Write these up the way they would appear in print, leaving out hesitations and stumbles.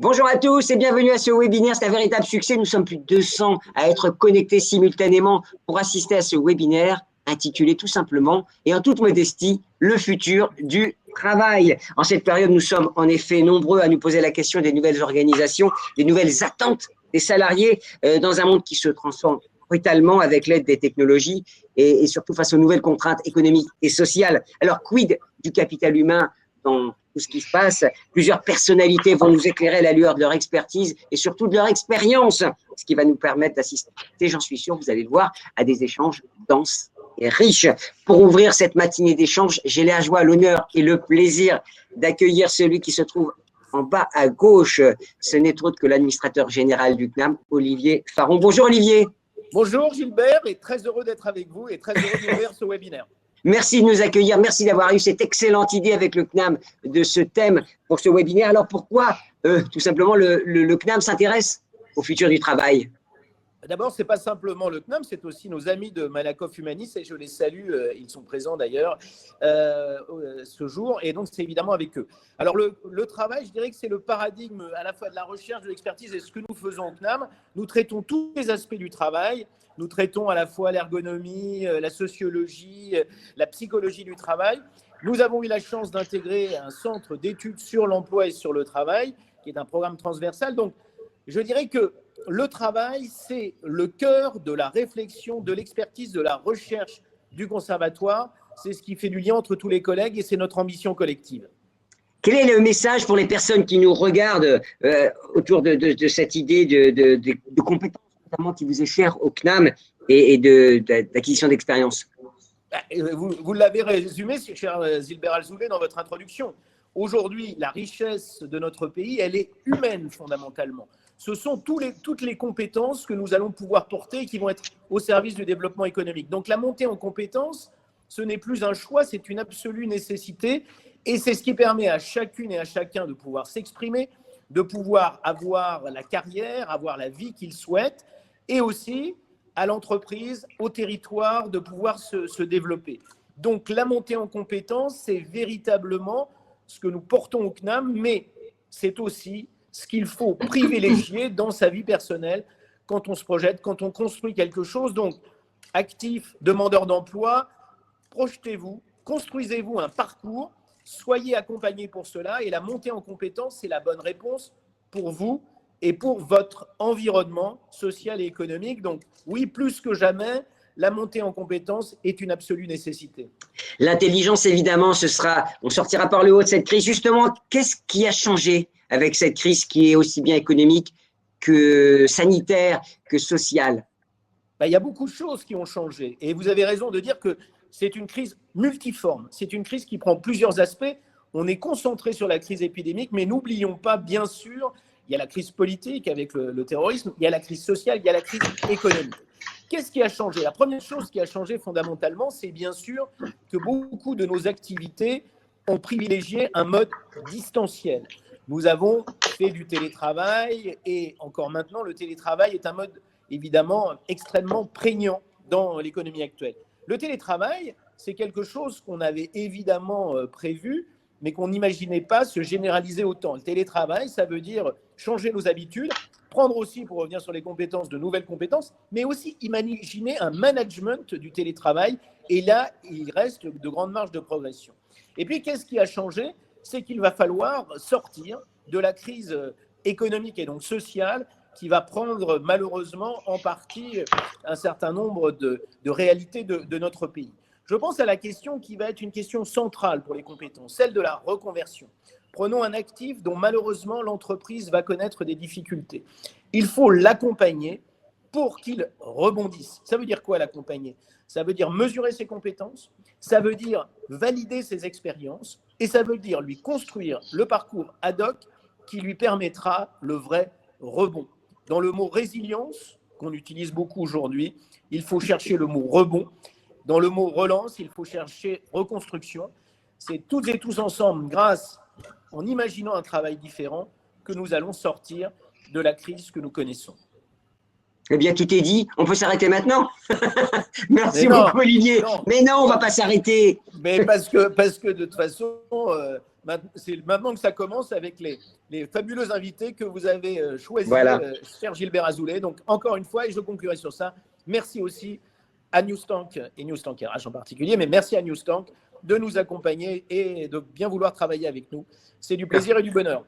Bonjour à tous et bienvenue à ce webinaire. C'est un véritable succès. Nous sommes plus de 200 à être connectés simultanément pour assister à ce webinaire intitulé tout simplement et en toute modestie, le futur du travail. En cette période, nous sommes en effet nombreux à nous poser la question des nouvelles organisations, des nouvelles attentes des salariés dans un monde qui se transforme brutalement avec l'aide des technologies et surtout face aux nouvelles contraintes économiques et sociales. Alors, quid du capital humain dans tout ce qui se passe? Plusieurs personnalités vont nous éclairer à la lueur de leur expertise et surtout de leur expérience, ce qui va nous permettre d'assister, j'en suis sûr, vous allez le voir, à des échanges denses et riches. Pour ouvrir cette matinée d'échange, j'ai la joie, l'honneur et le plaisir d'accueillir celui qui se trouve en bas à gauche. Ce n'est autre que l'administrateur général du CNAM, Olivier Faron. Bonjour Olivier. Bonjour Gilbert, et très heureux d'être avec vous et très heureux d'ouvrir ce webinaire. Merci de nous accueillir, merci d'avoir eu cette excellente idée avec le CNAM de ce thème pour ce webinaire. Alors pourquoi tout simplement le CNAM s'intéresse au futur du travail? D'abord, ce n'est pas simplement le CNAM, c'est aussi nos amis de Malakoff Humanis, et je les salue, ils sont présents d'ailleurs ce jour, et donc c'est évidemment avec eux. Alors le travail, je dirais que c'est le paradigme à la fois de la recherche, de l'expertise et ce que nous faisons au CNAM. Nous traitons tous les aspects du travail, nous traitons à la fois l'ergonomie, la sociologie, la psychologie du travail. Nous avons eu la chance d'intégrer un centre d'études sur l'emploi et sur le travail, qui est un programme transversal. Donc, je dirais que le travail, c'est le cœur de la réflexion, de l'expertise, de la recherche du conservatoire. C'est ce qui fait du lien entre tous les collègues et c'est notre ambition collective. Quel est le message pour les personnes qui nous regardent autour de cette idée de compétences, notamment qui vous est chère au CNAM et d'acquisition d'expérience? Vous l'avez résumé, cher Gilbert Alzoulet, dans votre introduction. Aujourd'hui, la richesse de notre pays, elle est humaine fondamentalement. Ce sont toutes les compétences que nous allons pouvoir porter et qui vont être au service du développement économique. Donc la montée en compétences, ce n'est plus un choix, c'est une absolue nécessité. Et c'est ce qui permet à chacune et à chacun de pouvoir s'exprimer, de pouvoir avoir la carrière, avoir la vie qu'il souhaite, et aussi à l'entreprise, au territoire, de pouvoir se développer. Donc la montée en compétences, c'est véritablement ce que nous portons au CNAM, mais c'est aussi ce qu'il faut privilégier dans sa vie personnelle quand on se projette, quand on construit quelque chose. Donc, actif, demandeur d'emploi, projetez-vous, construisez-vous un parcours, soyez accompagnés pour cela et la montée en compétences, c'est la bonne réponse pour vous et pour votre environnement social et économique. Donc, oui, plus que jamais, la montée en compétences est une absolue nécessité. L'intelligence, évidemment, on sortira par le haut de cette crise. Justement, qu'est-ce qui a changé avec cette crise qui est aussi bien économique que sanitaire, que sociale? Il y a beaucoup de choses qui ont changé. Et vous avez raison de dire que c'est une crise multiforme. C'est une crise qui prend plusieurs aspects. On est concentré sur la crise épidémique, mais n'oublions pas, bien sûr, il y a la crise politique avec le terrorisme, il y a la crise sociale, il y a la crise économique. Qu'est-ce qui a changé? La première chose qui a changé fondamentalement, c'est bien sûr que beaucoup de nos activités ont privilégié un mode distanciel. Nous avons fait du télétravail et encore maintenant, le télétravail est un mode évidemment extrêmement prégnant dans l'économie actuelle. Le télétravail, c'est quelque chose qu'on avait évidemment prévu, mais qu'on n'imaginait pas se généraliser autant. Le télétravail, ça veut dire changer nos habitudes, prendre aussi, pour revenir sur les compétences, de nouvelles compétences, mais aussi imaginer un management du télétravail. Et là, il reste de grandes marges de progression. Et puis, qu'est-ce qui a changé? C'est qu'il va falloir sortir de la crise économique et donc sociale qui va prendre malheureusement en partie un certain nombre de réalités de notre pays. Je pense à la question qui va être une question centrale pour les compétences, celle de la reconversion. Prenons un actif dont malheureusement l'entreprise va connaître des difficultés. Il faut l'accompagner pour qu'il rebondisse. Ça veut dire quoi l'accompagner? Ça veut dire mesurer ses compétences, ça veut dire valider ses expériences et ça veut dire lui construire le parcours ad hoc qui lui permettra le vrai rebond. Dans le mot résilience, qu'on utilise beaucoup aujourd'hui, il faut chercher le mot rebond. Dans le mot relance, il faut chercher reconstruction. C'est toutes et tous ensemble, grâce, en imaginant un travail différent, que nous allons sortir de la crise que nous connaissons. Eh bien, tout est dit. On peut s'arrêter maintenant. Merci beaucoup, Olivier. Non. Mais non, on ne va pas s'arrêter. Mais parce que de toute façon, C'est maintenant que ça commence avec les fabuleux invités que vous avez choisis, Voilà. cher Gilbert Azoulay. Donc, encore une fois, et je conclurai sur ça, merci aussi à Newstank et Newstank RH en particulier, mais merci à Newstank de nous accompagner et de bien vouloir travailler avec nous. C'est du plaisir et du bonheur.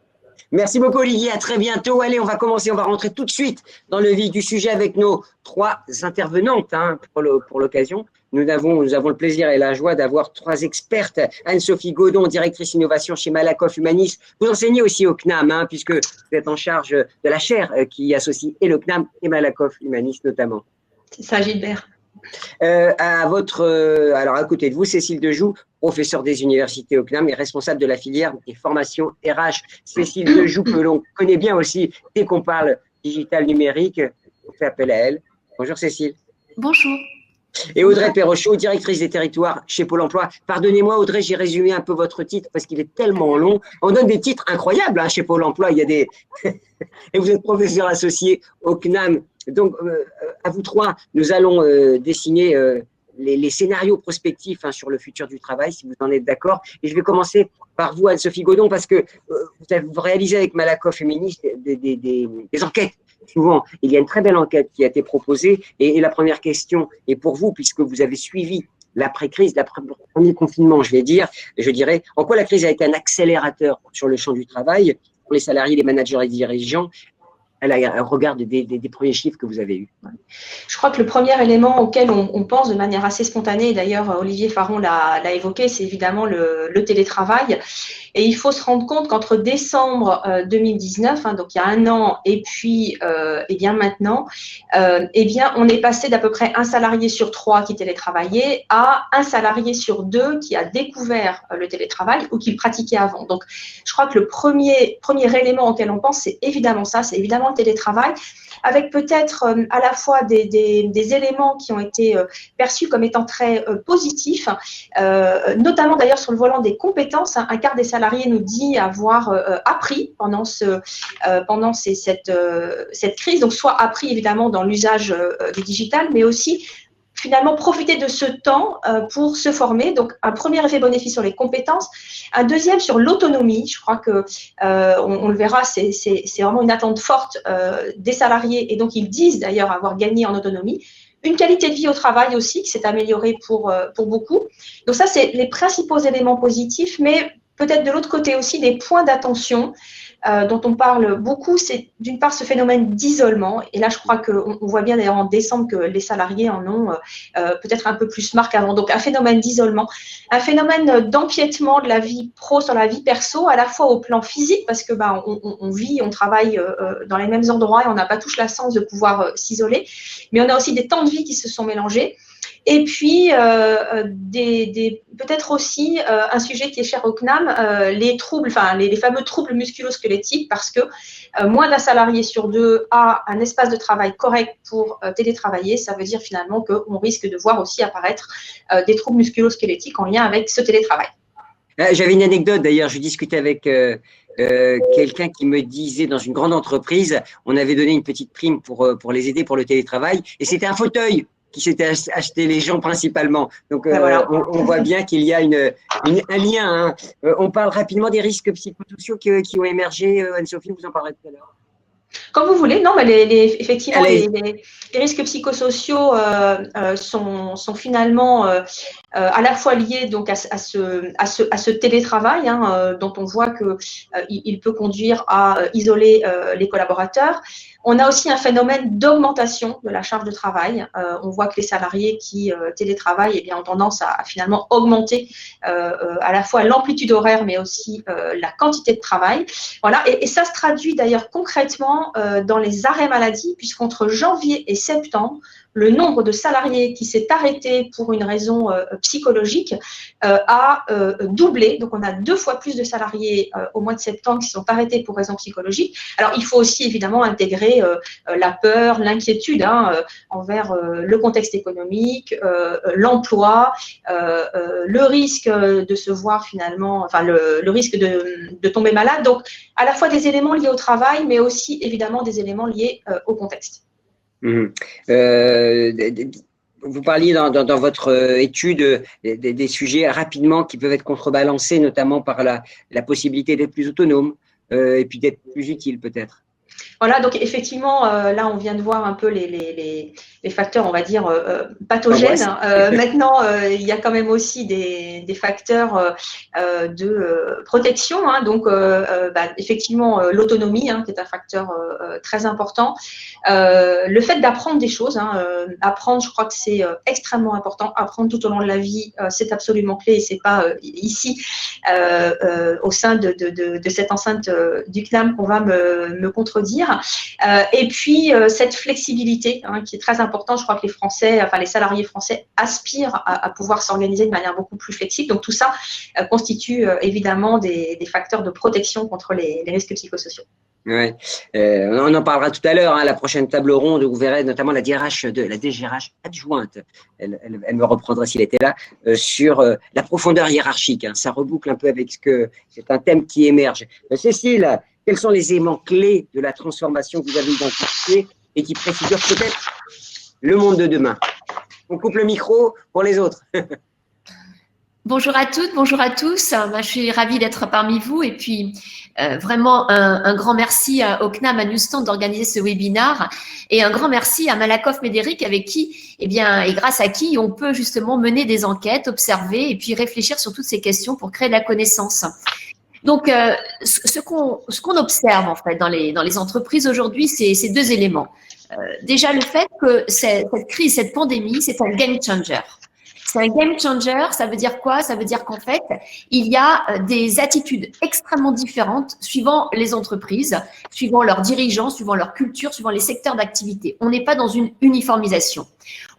Merci beaucoup, Olivier. À très bientôt. Allez, on va commencer. On va rentrer tout de suite dans le vif du sujet avec nos 3 intervenantes pour l'occasion. Nous avons le plaisir et la joie d'avoir 3 expertes. Anne-Sophie Godon, directrice innovation chez Malakoff Humanis. Vous enseignez aussi au CNAM, puisque vous êtes en charge de la chaire qui associe et le CNAM et Malakoff Humanis notamment. C'est ça, Gilbert. Alors, à côté de vous, Cécile Dejoux, professeure des universités au CNAM et responsable de la filière des formations RH. Cécile Dejoux, que l'on connaît bien aussi dès qu'on parle digital numérique, on fait appel à elle. Bonjour Cécile. Bonjour. Et Audrey Perrochot, directrice des territoires chez Pôle emploi. Pardonnez-moi Audrey, j'ai résumé un peu votre titre parce qu'il est tellement long. On donne des titres incroyables chez Pôle emploi. Il y a des et vous êtes professeur associé au CNAM. Donc, à vous 3, nous allons dessiner les scénarios prospectifs sur le futur du travail, si vous en êtes d'accord. Et je vais commencer par vous, Anne-Sophie Godon, parce que vous réalisez avec Malakoff Humanis des enquêtes. Souvent, il y a une très belle enquête qui a été proposée. Et la première question est pour vous, puisque vous avez suivi l'après-crise, le premier confinement, je dirais, en quoi la crise a été un accélérateur sur le champ du travail pour les salariés, les managers et les dirigeants, regarde des premiers chiffres que vous avez eus. Je crois que le premier élément auquel on pense de manière assez spontanée, d'ailleurs Olivier Faron l'a évoqué, c'est évidemment le télétravail. Et il faut se rendre compte qu'entre décembre 2019, donc il y a un an, et puis et bien maintenant, on est passé d'à peu près un salarié sur 3 qui télétravaillait à un salarié sur 2 qui a découvert le télétravail ou qui le pratiquait avant. Donc, je crois que le premier élément auquel on pense, c'est évidemment ça, c'est évidemment le télétravail, avec peut-être à la fois des éléments qui ont été perçus comme étant très positifs, notamment d'ailleurs sur le volant des compétences. Un quart des salariés nous dit avoir appris pendant cette crise, donc soit appris évidemment dans l'usage du digital, mais aussi finalement profiter de ce temps pour se former. Donc, un premier effet bénéfice sur les compétences. Un deuxième sur l'autonomie. Je crois que on le verra, c'est vraiment une attente forte des salariés et donc ils disent d'ailleurs avoir gagné en autonomie. Une qualité de vie au travail aussi qui s'est améliorée pour beaucoup. Donc ça, c'est les principaux éléments positifs, mais peut-être de l'autre côté aussi des points d'attention dont on parle beaucoup, c'est d'une part ce phénomène d'isolement. Et là, je crois qu'on voit bien d'ailleurs en décembre que les salariés en ont peut-être un peu plus marque qu'avant. Donc, un phénomène d'isolement, un phénomène d'empiètement de la vie pro sur la vie perso, à la fois au plan physique, parce que on vit, on travaille dans les mêmes endroits et on n'a pas tous la chance de pouvoir s'isoler. Mais on a aussi des temps de vie qui se sont mélangés. Et puis, peut-être aussi un sujet qui est cher au CNAM, les troubles, les fameux troubles musculo-squelettiques, parce que moins d'un salarié sur 2 a un espace de travail correct pour télétravailler. Ça veut dire finalement qu'on risque de voir aussi apparaître des troubles musculo-squelettiques en lien avec ce télétravail. J'avais une anecdote d'ailleurs, je discutais avec quelqu'un qui me disait dans une grande entreprise, on avait donné une petite prime pour les aider pour le télétravail et c'était un fauteuil qui s'était acheté les gens principalement. Donc, voilà. on voit bien qu'il y a un lien. On parle rapidement des risques psychosociaux qui ont émergé. Anne-Sophie, vous en parlerez tout à l'heure. Comme vous voulez, non, mais effectivement, les risques psychosociaux sont finalement à la fois liés donc à ce télétravail dont on voit que il peut conduire à isoler les collaborateurs. On a aussi un phénomène d'augmentation de la charge de travail. On voit que les salariés qui télétravaillent ont tendance à finalement augmenter à la fois l'amplitude horaire, mais aussi la quantité de travail. Voilà, et ça se traduit d'ailleurs concrètement dans les arrêts maladie, puisqu'entre janvier et septembre, le nombre de salariés qui s'est arrêté pour une raison psychologique a doublé. Donc, on a 2 fois plus de salariés au mois de septembre qui sont arrêtés pour raison psychologique. Alors, il faut aussi évidemment intégrer la peur, l'inquiétude envers le contexte économique, l'emploi, le risque de se voir finalement, le risque de tomber malade. Donc, à la fois des éléments liés au travail, mais aussi évidemment des éléments liés au contexte. vous parliez dans votre étude des sujets rapidement qui peuvent être contrebalancés, notamment par la possibilité d'être plus autonome et puis d'être plus utile peut-être. Voilà, donc effectivement, là, on vient de voir un peu les facteurs, on va dire, pathogènes. Maintenant, il y a quand même aussi des facteurs de protection. Hein, donc, effectivement, l'autonomie, hein, qui est un facteur très important. Le fait d'apprendre des choses. Hein, apprendre, je crois que c'est extrêmement important. Apprendre tout au long de la vie, c'est absolument clé. Et c'est pas ici, au sein de cette enceinte du CNAM, qu'on va me contredire. Et puis, cette flexibilité, hein, qui est très importante. Je crois que les Français, enfin les salariés français aspirent à pouvoir s'organiser de manière beaucoup plus flexible. Donc, tout ça constitue évidemment des facteurs de protection contre les risques psychosociaux. Ouais. On en parlera tout à l'heure, hein, la prochaine table ronde où vous verrez notamment la DGRH adjointe, elle me reprendra s'il était là, sur la profondeur hiérarchique. Hein. Ça reboucle un peu avec c'est un thème qui émerge. Cécile, quels sont les éléments clés de la transformation que vous avez identifiés et qui préfigurent peut-être le monde de demain? On coupe le micro pour les autres. Bonjour à toutes, bonjour à tous. Je suis ravie d'être parmi vous et puis vraiment un grand merci au CNAM à Newsstand d'organiser ce webinaire et un grand merci à Malakoff Médéric avec qui, et grâce à qui on peut justement mener des enquêtes, observer et puis réfléchir sur toutes ces questions pour créer de la connaissance. Donc, ce qu'on observe en fait dans les entreprises aujourd'hui, c'est deux éléments. Déjà, le fait que cette crise, cette pandémie, c'est un game changer. C'est un game changer, ça veut dire quoi? Ça veut dire qu'en fait, il y a des attitudes extrêmement différentes suivant les entreprises, suivant leurs dirigeants, suivant leur culture, suivant les secteurs d'activité. On n'est pas dans une uniformisation.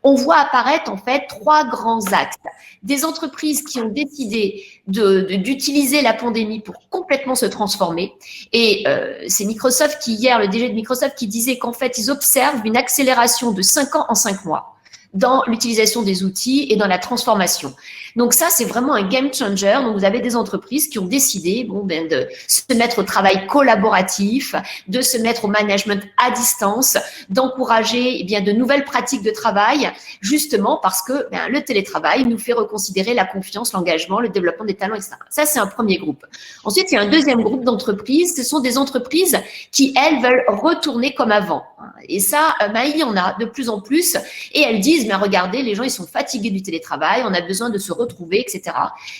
On voit apparaître en fait trois grands axes. Des entreprises qui ont décidé d'utiliser la pandémie pour complètement se transformer. Et c'est Microsoft qui, hier, le DG de Microsoft qui disait qu'en fait, ils observent une accélération de 5 ans en 5 mois dans l'utilisation des outils et dans la transformation. Donc ça, c'est vraiment un game changer. Donc vous avez des entreprises qui ont décidé de se mettre au travail collaboratif, de se mettre au management à distance, d'encourager de nouvelles pratiques de travail, justement parce que le télétravail nous fait reconsidérer la confiance, l'engagement, le développement des talents, etc. Ça, c'est un premier groupe. Ensuite, il y a un deuxième groupe d'entreprises. Ce sont des entreprises qui, elles, veulent retourner comme avant. Et ça, il y en a de plus en plus. Et elles disent, mais regardez, les gens, ils sont fatigués du télétravail, on a besoin de se retrouver, etc.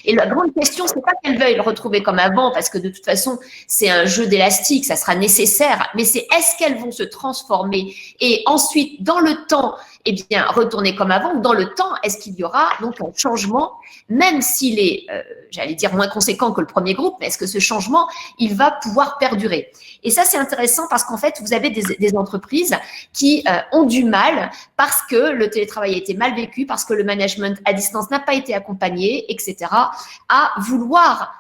Et la grande question, c'est pas qu'elles veuillent le retrouver comme avant, parce que de toute façon, c'est un jeu d'élastique, ça sera nécessaire, mais c'est est-ce qu'elles vont se transformer et ensuite, dans le temps, retourner comme avant, ou dans le temps, est-ce qu'il y aura donc un changement, même s'il est, j'allais dire, moins conséquent que le premier groupe, mais est-ce que ce changement, il va pouvoir perdurer? Et ça, c'est intéressant parce qu'en fait, vous avez des entreprises qui ont du mal parce que le télétravail a été mal vécu, parce que le management à distance n'a pas été accompagné, etc., à vouloir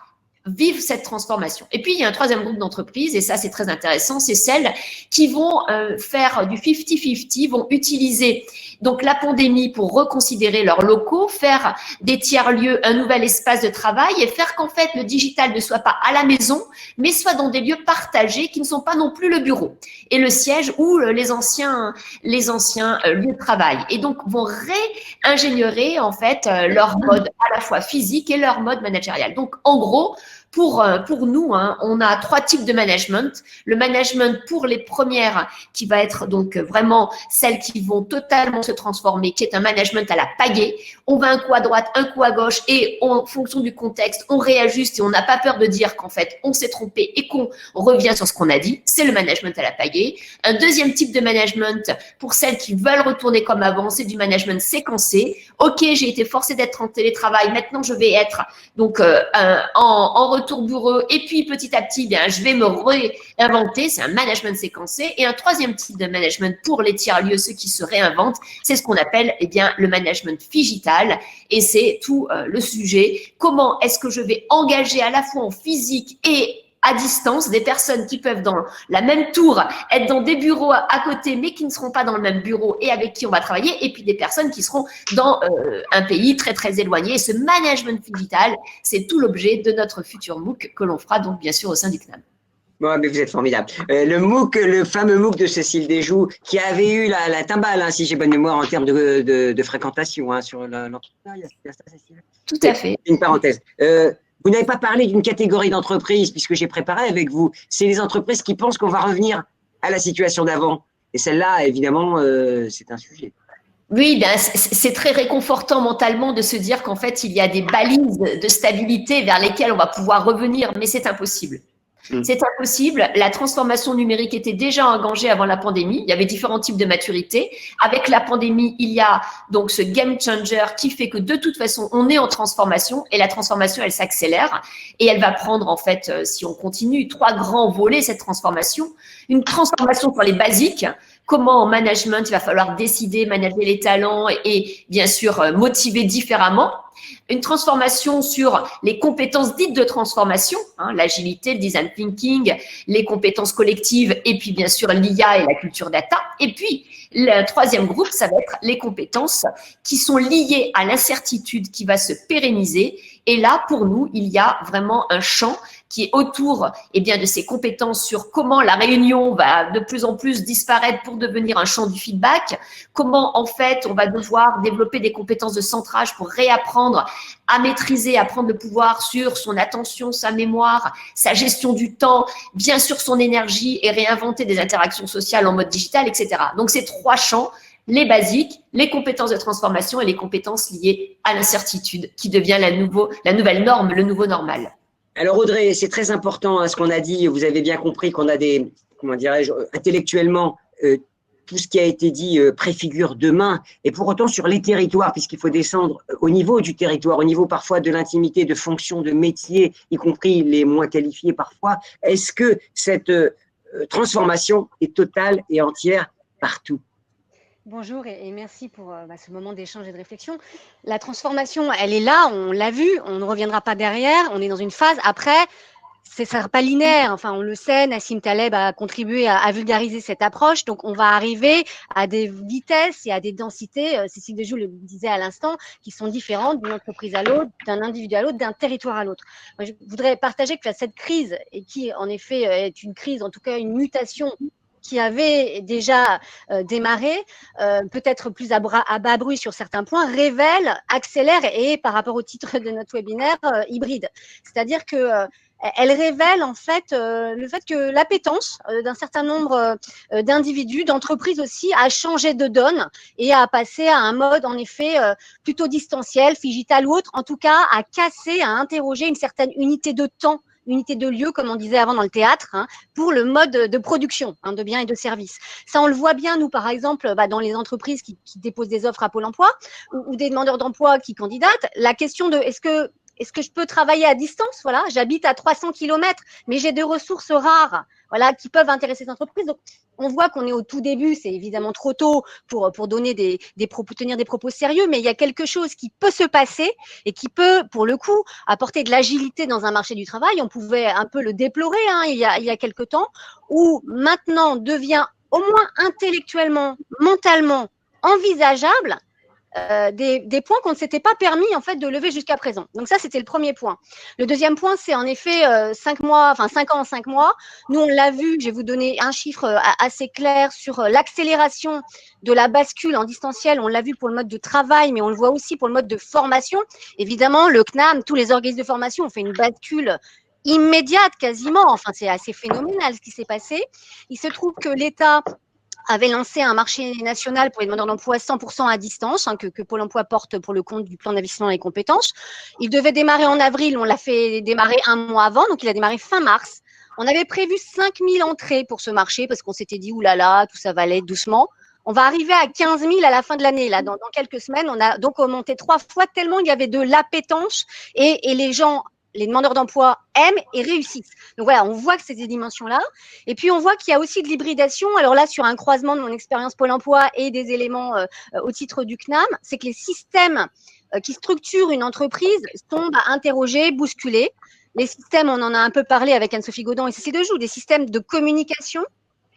vivre cette transformation. Et puis, il y a un troisième groupe d'entreprises, et ça, c'est très intéressant, c'est celles qui vont faire du 50-50, vont utiliser donc la pandémie pour reconsidérer leurs locaux, faire des tiers-lieux un nouvel espace de travail et faire qu'en fait, le digital ne soit pas à la maison, mais soit dans des lieux partagés qui ne sont pas non plus le bureau et le siège ou les anciens lieux de travail. Et donc, vont réingénierer en fait leur mode à la fois physique et leur mode managérial. Donc, en gros, pour nous, on a trois types de management. Le management pour les premières, qui va être donc vraiment celles qui vont totalement se transformer, qui est un management à la pagaie. On va un coup à droite, un coup à gauche et en fonction du contexte, on réajuste et on n'a pas peur de dire qu'en fait, on s'est trompé et qu'on revient sur ce qu'on a dit. C'est le management à la pagaie. Un deuxième type de management pour celles qui veulent retourner comme avant, c'est du management séquencé. Ok, j'ai été forcée d'être en télétravail, maintenant je vais être donc en retour bureau et puis petit à petit, je vais me réinventer. C'est un management séquencé. Et un troisième type de management pour les tiers-lieux, ceux qui se réinventent, c'est ce qu'on appelle le management digital. Et c'est tout le sujet. Comment est-ce que je vais engager à la fois en physique et à distance des personnes qui peuvent dans la même tour être dans des bureaux à côté mais qui ne seront pas dans le même bureau et avec qui on va travailler, et puis des personnes qui seront dans un pays très très éloigné. Et ce management digital, c'est tout l'objet de notre futur MOOC que l'on fera donc bien sûr au sein du CNAM. Bon, mais vous êtes formidable. Le MOOC, le fameux MOOC de Cécile Desjous, qui avait eu la timbale, hein, si j'ai bonne mémoire, en termes de fréquentation hein, sur l'entrepreneuriat. C'est ça, Cécile? Tout à fait. Une parenthèse. Vous n'avez pas parlé d'une catégorie d'entreprises, puisque j'ai préparé avec vous. C'est les entreprises qui pensent qu'on va revenir à la situation d'avant. Et celle-là, évidemment, c'est un sujet. Oui, ben, c'est très réconfortant mentalement de se dire qu'en fait, il y a des balises de stabilité vers lesquelles on va pouvoir revenir, mais c'est impossible. C'est impossible. La transformation numérique était déjà engagée avant la pandémie. Il y avait différents types de maturité. Avec la pandémie, il y a donc ce game changer qui fait que de toute façon, on est en transformation et la transformation, elle s'accélère et elle va prendre en fait, si on continue, 3 grands volets, cette transformation. Une transformation sur les basiques. Comment en management, il va falloir décider, manager les talents et bien sûr motiver différemment. Une transformation sur les compétences dites de transformation, hein, l'agilité, le design thinking, les compétences collectives et puis bien sûr l'IA et la culture data. Et puis, le 3e groupe, ça va être les compétences qui sont liées à l'incertitude qui va se pérenniser. Et là, pour nous, il y a vraiment un champ qui est autour eh bien, de ces compétences sur comment la réunion va de plus en plus disparaître pour devenir un champ du feedback, comment en fait on va devoir développer des compétences de centrage pour réapprendre à maîtriser, à prendre le pouvoir sur son attention, sa mémoire, sa gestion du temps, bien sûr son énergie et réinventer des interactions sociales en mode digital, etc. Donc, ces 3 champs, les basiques, les compétences de transformation et les compétences liées à l'incertitude qui devient la nouvelle norme, le nouveau normal. Alors Audrey, c'est très important hein, ce qu'on a dit. Vous avez bien compris qu'on a des, comment dirais-je, intellectuellement, tout ce qui a été dit préfigure demain. Et pour autant, sur les territoires, puisqu'il faut descendre au niveau du territoire, au niveau parfois de l'intimité, de fonctions, de métiers, y compris les moins qualifiés parfois, est-ce que cette transformation est totale et entière partout? Bonjour et merci pour ce moment d'échange et de réflexion. La transformation, elle est là, on l'a vu, on ne reviendra pas derrière, on est dans une phase. Après, ça ne sera pas linéaire, enfin on le sait, Nassim Taleb a contribué à vulgariser cette approche, donc on va arriver à des vitesses et à des densités, Cécile Desjous le disait à l'instant, qui sont différentes d'une entreprise à l'autre, d'un individu à l'autre, d'un territoire à l'autre. Moi, je voudrais partager que cette crise, et qui en effet est une crise, en tout cas une mutation, qui avait déjà démarré, peut-être plus à bas bruit sur certains points, révèle, accélère et par rapport au titre de notre webinaire, hybride. C'est-à-dire que elle révèle en fait le fait que l'appétence d'un certain nombre d'individus, d'entreprises aussi, a changé de donne et a passé à un mode en effet plutôt distanciel, digital ou autre, en tout cas à casser, à interroger une certaine unité de temps, unité de lieu, comme on disait avant dans le théâtre, hein, pour le mode de production de biens et de services. Ça, on le voit bien, nous, par exemple, dans les entreprises qui déposent des offres à Pôle emploi ou des demandeurs d'emploi qui candidatent. La question de est-ce que je peux travailler à distance? Voilà, j'habite à 300 km, mais j'ai des ressources rares, voilà, qui peuvent intéresser ces entreprises. Donc, on voit qu'on est au tout début. C'est évidemment trop tôt pour donner tenir des propos sérieux, mais il y a quelque chose qui peut se passer et qui peut, pour le coup, apporter de l'agilité dans un marché du travail. On pouvait un peu le déplorer il y a quelque temps, où maintenant devient au moins intellectuellement, mentalement envisageable des points qu'on ne s'était pas permis en fait de lever jusqu'à présent. Donc ça, c'était le premier point. Le deuxième point, c'est en effet 5 ans en 5 mois. Nous, on l'a vu, je vais vous donner un chiffre assez clair sur l'accélération de la bascule en distanciel. On l'a vu pour le mode de travail, mais on le voit aussi pour le mode de formation. Évidemment, le CNAM, tous les organismes de formation ont fait une bascule immédiate quasiment. Enfin, c'est assez phénoménal ce qui s'est passé. Il se trouve que l'État avait lancé un marché national pour les demandeurs d'emploi 100% à distance, que Pôle emploi porte pour le compte du plan d'investissement et compétences. Il devait démarrer en avril, on l'a fait démarrer un mois avant, donc il a démarré fin mars. On avait prévu 5000 entrées pour ce marché parce qu'on s'était dit, oulala, tout ça va aller doucement. On va arriver à 15 000 à la fin de l'année. Là, dans quelques semaines, on a donc augmenté 3 fois tellement il y avait de l'appétence et les gens, les demandeurs d'emploi aiment et réussissent. Donc voilà, on voit que c'est ces dimensions-là. Et puis, on voit qu'il y a aussi de l'hybridation. Alors là, sur un croisement de mon expérience Pôle emploi et des éléments au titre du CNAM, c'est que les systèmes qui structurent une entreprise sont interrogés, bousculés. Les systèmes, on en a un peu parlé avec Anne-Sophie Godon et Cécile Desjous, des systèmes de communication,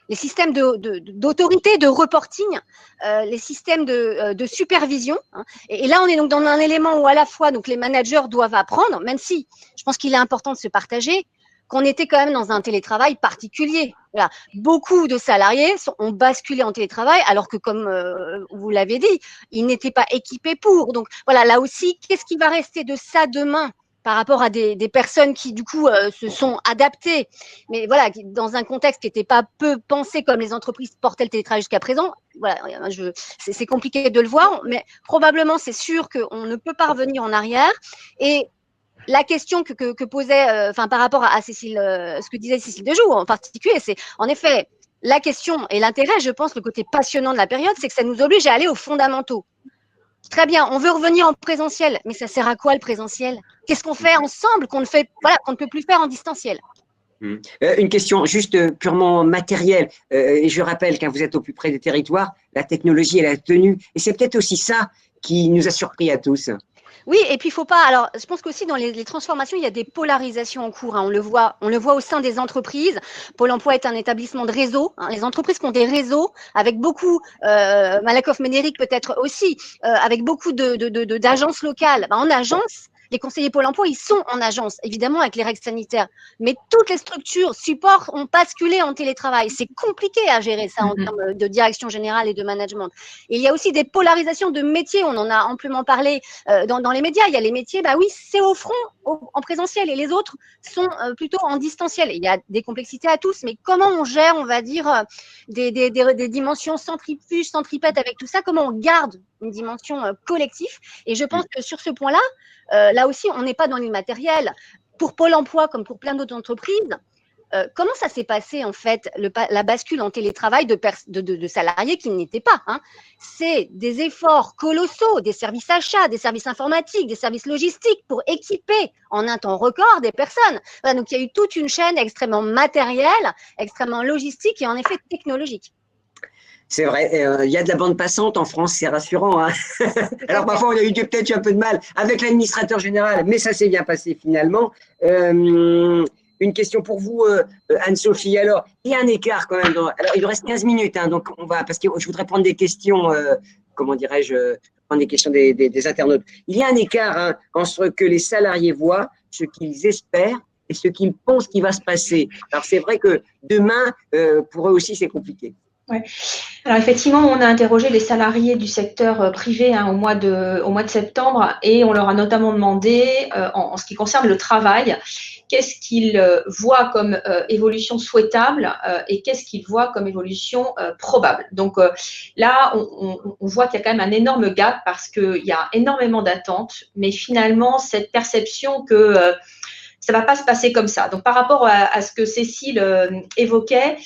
les systèmes d'autorité, de reporting, les systèmes de supervision. Hein. Et là, on est donc dans un élément où à la fois donc les managers doivent apprendre, même si je pense qu'il est important de se partager. qu'on était quand même dans un télétravail particulier. Voilà. Beaucoup de salariés ont basculé en télétravail, alors que, comme vous l'avez dit, ils n'étaient pas équipés pour. Donc voilà, là aussi, qu'est-ce qui va rester de ça demain par rapport à des personnes qui, du coup, se sont adaptées, mais voilà, dans un contexte qui n'était pas peu pensé comme les entreprises portaient le télétravail jusqu'à présent. Voilà, c'est compliqué de le voir, mais probablement, c'est sûr qu'on ne peut pas revenir en arrière. Et la question que posait, par rapport à Cécile, ce que disait Cécile Dejoux en particulier, c'est en effet la question et l'intérêt, je pense, le côté passionnant de la période, c'est que ça nous oblige à aller aux fondamentaux. Très bien, on veut revenir en présentiel, mais ça sert à quoi le présentiel? Qu'est-ce qu'on fait ensemble qu'on ne peut plus faire en distanciel? Une question juste purement matérielle. Et je rappelle, quand vous êtes au plus près des territoires, la technologie, elle a tenu. Et c'est peut-être aussi ça qui nous a surpris à tous. Oui, et puis il faut pas. Alors, je pense qu'aussi dans les transformations, il y a des polarisations en cours. Hein. On le voit au sein des entreprises. Pôle Emploi est un établissement de réseau. Hein. Les entreprises qui ont des réseaux avec beaucoup, Malakoff-Ménéric peut-être aussi, avec beaucoup d'agences locales. En agence, les conseillers Pôle Emploi, ils sont en agence, évidemment avec les règles sanitaires. Mais toutes les structures support ont basculé en télétravail. C'est compliqué à gérer ça en termes de direction générale et de management. Et il y a aussi des polarisations de métiers. On en a amplement parlé dans les médias. Il y a les métiers, oui, c'est au front, en présentiel, et les autres sont plutôt en distanciel. Il y a des complexités à tous, mais comment on gère, on va dire, des dimensions centrifuges, centripètes avec tout ça? Comment on garde une dimension collective? Et je pense que sur ce point-là, là aussi, on n'est pas dans l'immatériel. Pour Pôle Emploi, comme pour plein d'autres entreprises, comment ça s'est passé, en fait, la bascule en télétravail de salariés qui n'étaient pas, hein? C'est des efforts colossaux, des services achats, des services informatiques, des services logistiques pour équiper en un temps record des personnes. Voilà, donc, il y a eu toute une chaîne extrêmement matérielle, extrêmement logistique et en effet technologique. C'est vrai, il y a de la bande passante en France, c'est rassurant. Hein. Alors parfois, on a eu peut-être un peu de mal avec l'administrateur général, mais ça s'est bien passé finalement. Une question pour vous, Anne-Sophie. Alors, il y a un écart quand même. Alors, il nous reste 15 minutes, hein, donc parce que je voudrais prendre des questions, comment dirais-je, prendre des questions des internautes. Il y a un écart entre ce que les salariés voient, ce qu'ils espèrent et ce qu'ils pensent qui va se passer. Alors, c'est vrai que demain, pour eux aussi, c'est compliqué. Ouais. Alors effectivement, on a interrogé les salariés du secteur privé au mois de septembre et on leur a notamment demandé, en ce qui concerne le travail, qu'est-ce qu'ils voient comme évolution souhaitable et qu'est-ce qu'ils voient comme évolution probable. Donc là, on voit qu'il y a quand même un énorme gap parce qu'il y a énormément d'attentes, mais finalement, cette perception que ça ne va pas se passer comme ça. Donc par rapport à ce que Cécile évoquait,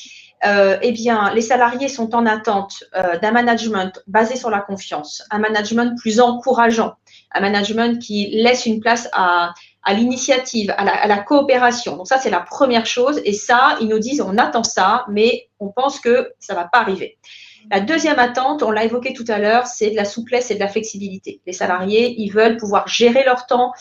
eh bien, les salariés sont en attente d'un management basé sur la confiance, un management plus encourageant, un management qui laisse une place à l'initiative, à la coopération. Donc ça, c'est la première chose. Et ça, ils nous disent, on attend ça, mais on pense que ça ne va pas arriver. La deuxième attente, on l'a évoqué tout à l'heure, c'est de la souplesse et de la flexibilité. Les salariés, ils veulent pouvoir gérer leur temps,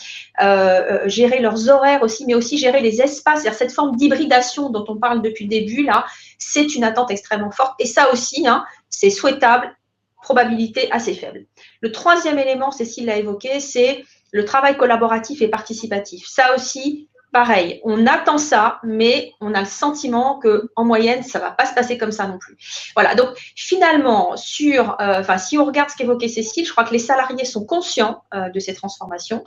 gérer leurs horaires aussi, mais aussi gérer les espaces. C'est-à-dire cette forme d'hybridation dont on parle depuis le début, là, c'est une attente extrêmement forte. Et ça aussi, c'est souhaitable, probabilité assez faible. Le troisième élément, Cécile l'a évoqué, c'est le travail collaboratif et participatif. Ça aussi, pareil, on attend ça, mais on a le sentiment qu'en moyenne, ça ne va pas se passer comme ça non plus. Voilà, donc finalement, si on regarde ce qu'évoquait Cécile, je crois que les salariés sont conscients de ces transformations.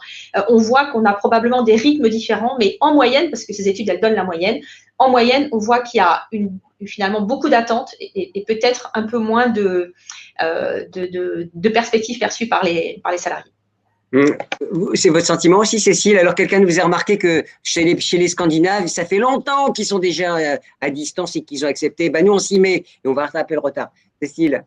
On voit qu'on a probablement des rythmes différents, mais en moyenne, parce que ces études, elles donnent la moyenne, en moyenne, on voit qu'il y a finalement beaucoup d'attentes et peut-être un peu moins de perspectives perçues par les salariés. C'est votre sentiment aussi, Cécile? Alors, quelqu'un vous a remarqué que chez les Scandinaves, ça fait longtemps qu'ils sont déjà à distance et qu'ils ont accepté. Nous, on s'y met et on va rattraper le retard. Cécile,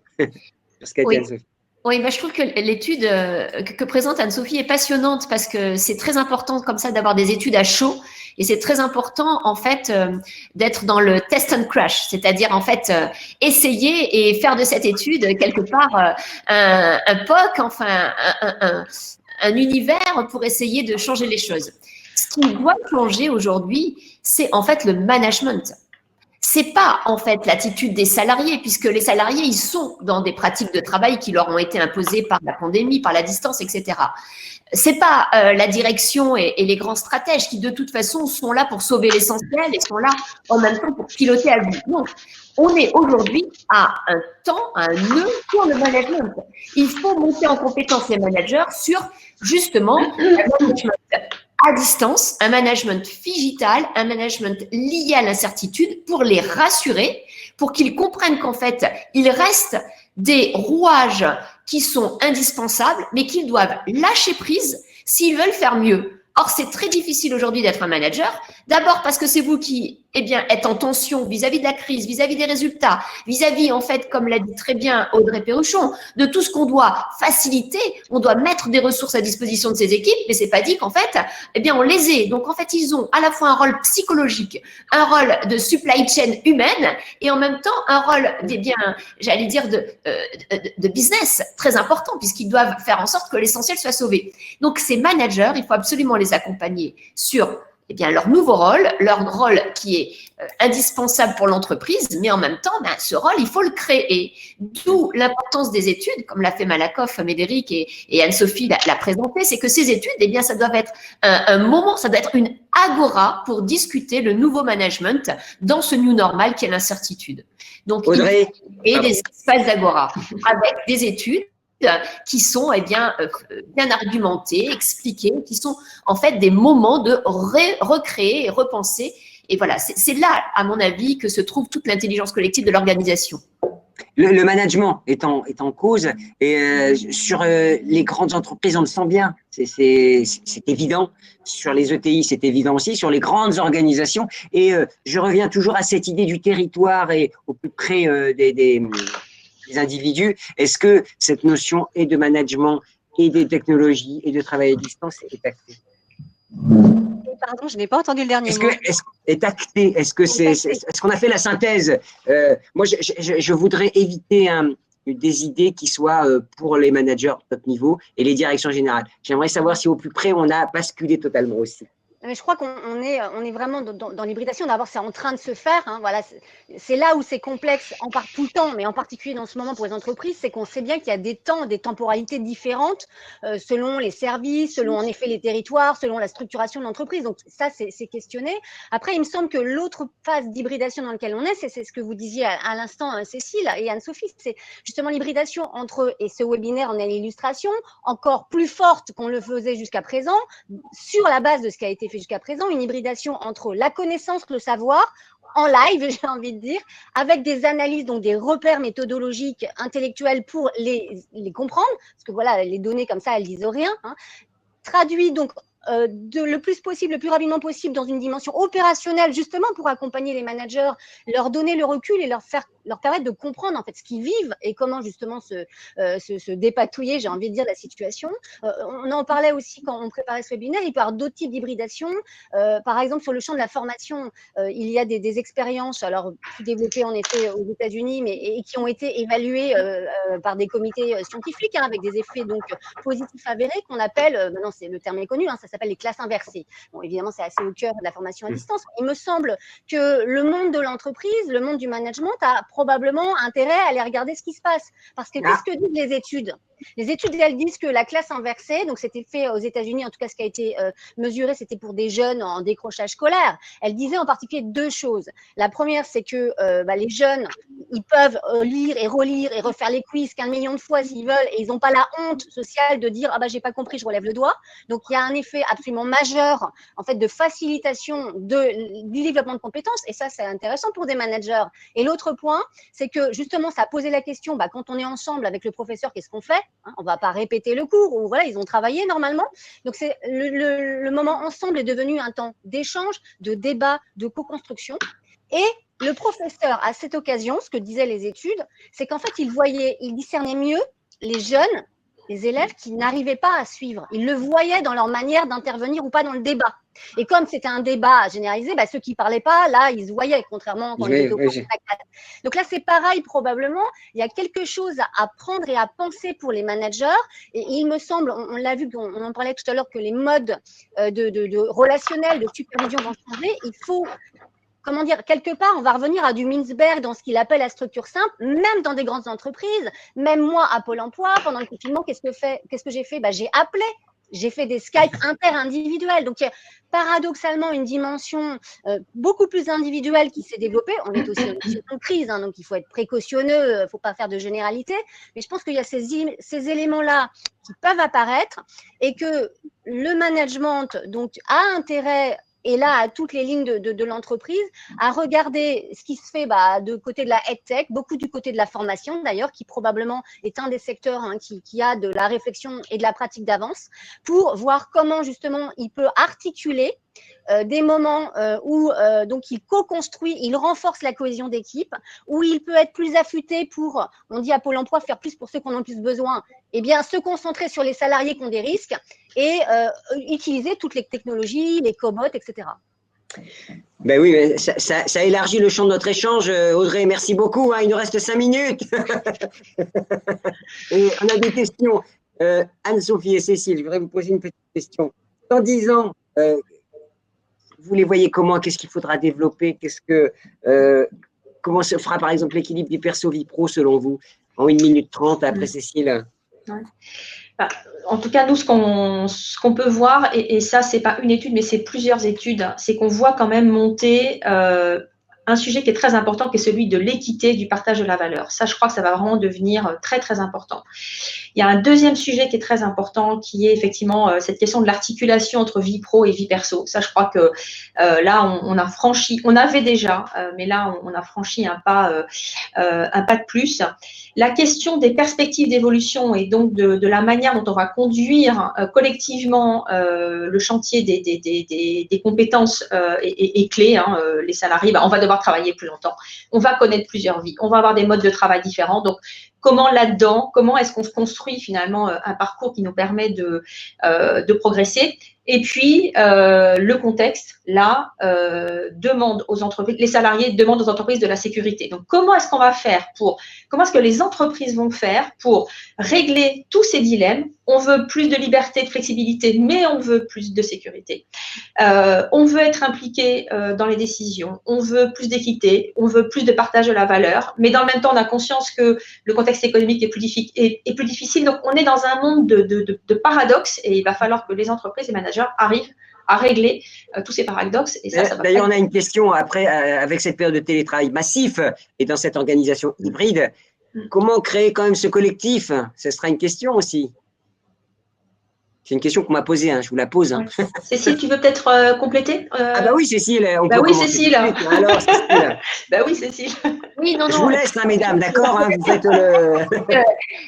Oui, je trouve que l'étude que présente Anne-Sophie est passionnante parce que c'est très important comme ça d'avoir des études à chaud et c'est très important en fait d'être dans le test and crash, c'est-à-dire en fait essayer et faire de cette étude quelque part un POC, enfin un univers pour essayer de changer les choses. Ce qui doit changer aujourd'hui, c'est en fait le management. c'est pas en fait l'attitude des salariés, puisque les salariés, ils sont dans des pratiques de travail qui leur ont été imposées par la pandémie, par la distance, etc. C'est pas la direction et les grands stratèges qui de toute façon sont là pour sauver l'essentiel et sont là en même temps pour piloter à vue. Donc, on est aujourd'hui à un temps, à un nœud pour le management. Il faut monter en compétence les managers sur justement un management à distance, un management digital, un management lié à l'incertitude pour les rassurer, pour qu'ils comprennent qu'en fait, il reste des rouages qui sont indispensables, mais qu'ils doivent lâcher prise s'ils veulent faire mieux. Or, c'est très difficile aujourd'hui d'être un manager. D'abord parce que c'est vous qui, êtes en tension vis-à-vis de la crise, vis-à-vis des résultats, vis-à-vis, en fait, comme l'a dit très bien Audrey Perruchon, de tout ce qu'on doit faciliter. On doit mettre des ressources à disposition de ces équipes, mais c'est pas dit qu'en fait, on les ait. Donc, en fait, ils ont à la fois un rôle psychologique, un rôle de supply chain humaine et en même temps un rôle, j'allais dire, de business très important puisqu'ils doivent faire en sorte que l'essentiel soit sauvé. Donc, ces managers, il faut absolument les accompagner sur leur nouveau rôle, leur rôle qui est indispensable pour l'entreprise, mais en même temps, ce rôle, il faut le créer. D'où l'importance des études, comme l'a fait Malakoff, Médéric et Anne-Sophie l'a présenté, c'est que ces études, ça doit être un moment, ça doit être une agora pour discuter le nouveau management dans ce new normal qui est l'incertitude. Donc, Audrey, il faut des espaces d'agora avec des études qui sont bien argumentés, expliqués, qui sont en fait des moments de recréer et repenser. Et voilà, c'est là, à mon avis, que se trouve toute l'intelligence collective de l'organisation. le management est en cause et sur les grandes entreprises, on le sent bien, c'est évident. Sur les ETI, c'est évident aussi. Sur les grandes organisations, et je reviens toujours à cette idée du territoire et au plus près des individus. Est-ce que cette notion est de management et des technologies et de travail à distance est actée? Pardon, je n'ai pas entendu le dernier mot. Est acté? Est-ce qu'on a fait la synthèse? Moi, je voudrais éviter des idées qui soient pour les managers top niveau et les directions générales. J'aimerais savoir si au plus près, on a basculé totalement aussi. Mais je crois qu'on est vraiment dans l'hybridation. D'abord, c'est en train de se faire. Voilà, c'est là où c'est complexe tout le temps, mais en particulier dans ce moment pour les entreprises, c'est qu'on sait bien qu'il y a des temporalités différentes selon les services, selon en effet les territoires, selon la structuration de l'entreprise. Donc ça, c'est questionné. Après, il me semble que l'autre phase d'hybridation dans laquelle on est, c'est ce que vous disiez à l'instant, Cécile et Anne-Sophie, c'est justement l'hybridation entre, et ce webinaire en est l'illustration, encore plus forte qu'on le faisait jusqu'à présent, sur la base de ce qui a été fait jusqu'à présent, une hybridation entre la connaissance, le savoir, en live, j'ai envie de dire, avec des analyses, donc des repères méthodologiques, intellectuels pour les comprendre, parce que voilà, les données comme ça, elles disent rien, traduit donc le plus possible, le plus rapidement possible dans une dimension opérationnelle, justement pour accompagner les managers, leur donner le recul et leur permettre de comprendre en fait ce qu'ils vivent et comment justement se dépatouiller, j'ai envie de dire, de la situation. On en parlait aussi quand on préparait ce webinaire. Il peut y avoir d'autres types d'hybridation. Par exemple, sur le champ de la formation, il y a des expériences, alors plus développées en effet aux États-Unis, et qui ont été évaluées par des comités scientifiques avec des effets donc positifs avérés qu'on appelle, maintenant le terme est connu, ça s'appelle les classes inversées. Bon, évidemment, c'est assez au cœur de la formation à distance. Il me semble que le monde de l'entreprise, le monde du management a probablement intérêt à aller regarder ce qui se passe. Parce que qu'est-ce que disent les études? Les études, elles disent que la classe inversée, donc c'était fait aux États-Unis, en tout cas ce qui a été mesuré, c'était pour des jeunes en décrochage scolaire. Elle disait en particulier deux choses. La première, c'est que les jeunes, ils peuvent lire et relire et refaire les quiz 15 millions de fois s'ils veulent, et ils n'ont pas la honte sociale de dire j'ai pas compris, je relève le doigt. Donc il y a un effet absolument majeur en fait de facilitation du développement de compétences, et ça c'est intéressant pour des managers. Et l'autre point, c'est que justement ça a posé la question, quand on est ensemble avec le professeur, qu'est-ce qu'on fait? On ne va pas répéter le cours, ou voilà, ils ont travaillé normalement. Donc, le moment ensemble est devenu un temps d'échange, de débat, de co-construction. Et le professeur, à cette occasion, ce que disaient les études, c'est qu'en fait, il discernait mieux les jeunes, les élèves qui n'arrivaient pas à suivre. Ils le voyaient dans leur manière d'intervenir ou pas dans le débat. Et comme c'était un débat généralisé, ceux qui ne parlaient pas, là, ils se voyaient, contrairement quand ils étaient au fond de la classe. Donc là, c'est pareil, probablement. Il y a quelque chose à apprendre et à penser pour les managers. Et il me semble, on l'a vu, on en parlait tout à l'heure, que les modes de relationnel, de supervision vont changer. Il faut comment dire, quelque part, on va revenir à du Mintzberg dans ce qu'il appelle la structure simple, même dans des grandes entreprises. Même moi, à Pôle emploi, pendant le confinement, qu'est-ce que j'ai fait? J'ai appelé. J'ai fait des Skype inter-individuels. Donc, il y a paradoxalement une dimension beaucoup plus individuelle qui s'est développée. On est aussi en situation de crise, hein, donc il faut être précautionneux, il ne faut pas faire de généralité. Mais je pense qu'il y a ces éléments-là qui peuvent apparaître et que le management donc, a intérêt, et là, à toutes les lignes de l'entreprise, à regarder ce qui se fait de côté de la EdTech, beaucoup du côté de la formation d'ailleurs, qui probablement est un des secteurs qui a de la réflexion et de la pratique d'avance, pour voir comment justement il peut articuler des moments où donc il co-construit, il renforce la cohésion d'équipe, où il peut être plus affûté pour, on dit à Pôle emploi, faire plus pour ceux qui en ont plus besoin, eh bien se concentrer sur les salariés qui ont des risques et utiliser toutes les technologies, les cobots, etc. Ben oui, mais ça élargit le champ de notre échange. Audrey, merci beaucoup. Il nous reste 5 minutes. Et on a des questions. Anne-Sophie et Cécile, je voudrais vous poser une petite question. Dans 10 ans, vous les voyez comment? Qu'est-ce qu'il faudra développer? Comment se fera par exemple l'équilibre du perso-vie pro selon vous? En 1 minute 30 après Cécile. Ouais. En tout cas, nous, ce qu'on peut voir, et ça, c'est pas une étude, mais c'est plusieurs études, c'est qu'on voit quand même monter un sujet qui est très important, qui est celui de l'équité, du partage de la valeur. Ça, je crois que ça va vraiment devenir très, très important. Il y a un deuxième sujet qui est très important, qui est effectivement cette question de l'articulation entre vie pro et vie perso. Ça, je crois que là, on a franchi, on avait déjà, mais là, on a franchi un pas de plus. La question des perspectives d'évolution et donc de la manière dont on va conduire collectivement le chantier des compétences est clé. Les salariés, on va devoir travailler plus longtemps, on va connaître plusieurs vies, on va avoir des modes de travail différents. Donc, comment là-dedans, comment est-ce qu'on se construit finalement un parcours qui nous permet de progresser? Et puis, le contexte, là, demande aux entreprises, les salariés demandent aux entreprises de la sécurité. Donc, comment est-ce que les entreprises vont faire pour régler tous ces dilemmes? On veut plus de liberté, de flexibilité, mais on veut plus de sécurité. On veut être impliqué dans les décisions, on veut plus d'équité, on veut plus de partage de la valeur, mais dans le même temps, on a conscience que le contexte économique est plus difficile. Donc, on est dans un monde de paradoxes et il va falloir que les entreprises et managers arrivent à régler tous ces paradoxes. Et ça va. D'ailleurs, on a une question après, avec cette période de télétravail massif et dans cette organisation hybride, comment créer quand même ce collectif? Ce sera une question aussi. C'est une question qu'on m'a posée, je vous la pose. Ouais. Cécile, tu veux peut-être compléter Ah bah oui, Cécile. Oui, Cécile. Alors, Cécile. Oui, Cécile. Oui, non. Je vous laisse, mesdames, d'accord, vous faites le…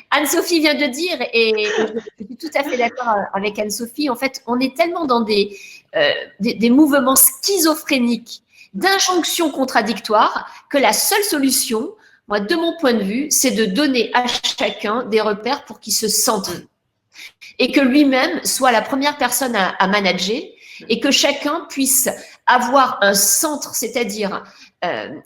Anne-Sophie vient de dire, et je suis tout à fait d'accord avec Anne-Sophie, en fait, on est tellement dans des mouvements schizophréniques, d'injonctions contradictoires, que la seule solution, moi, de mon point de vue, c'est de donner à chacun des repères pour qu'il se centre et que lui-même soit la première personne à manager et que chacun puisse avoir un centre, c'est-à-dire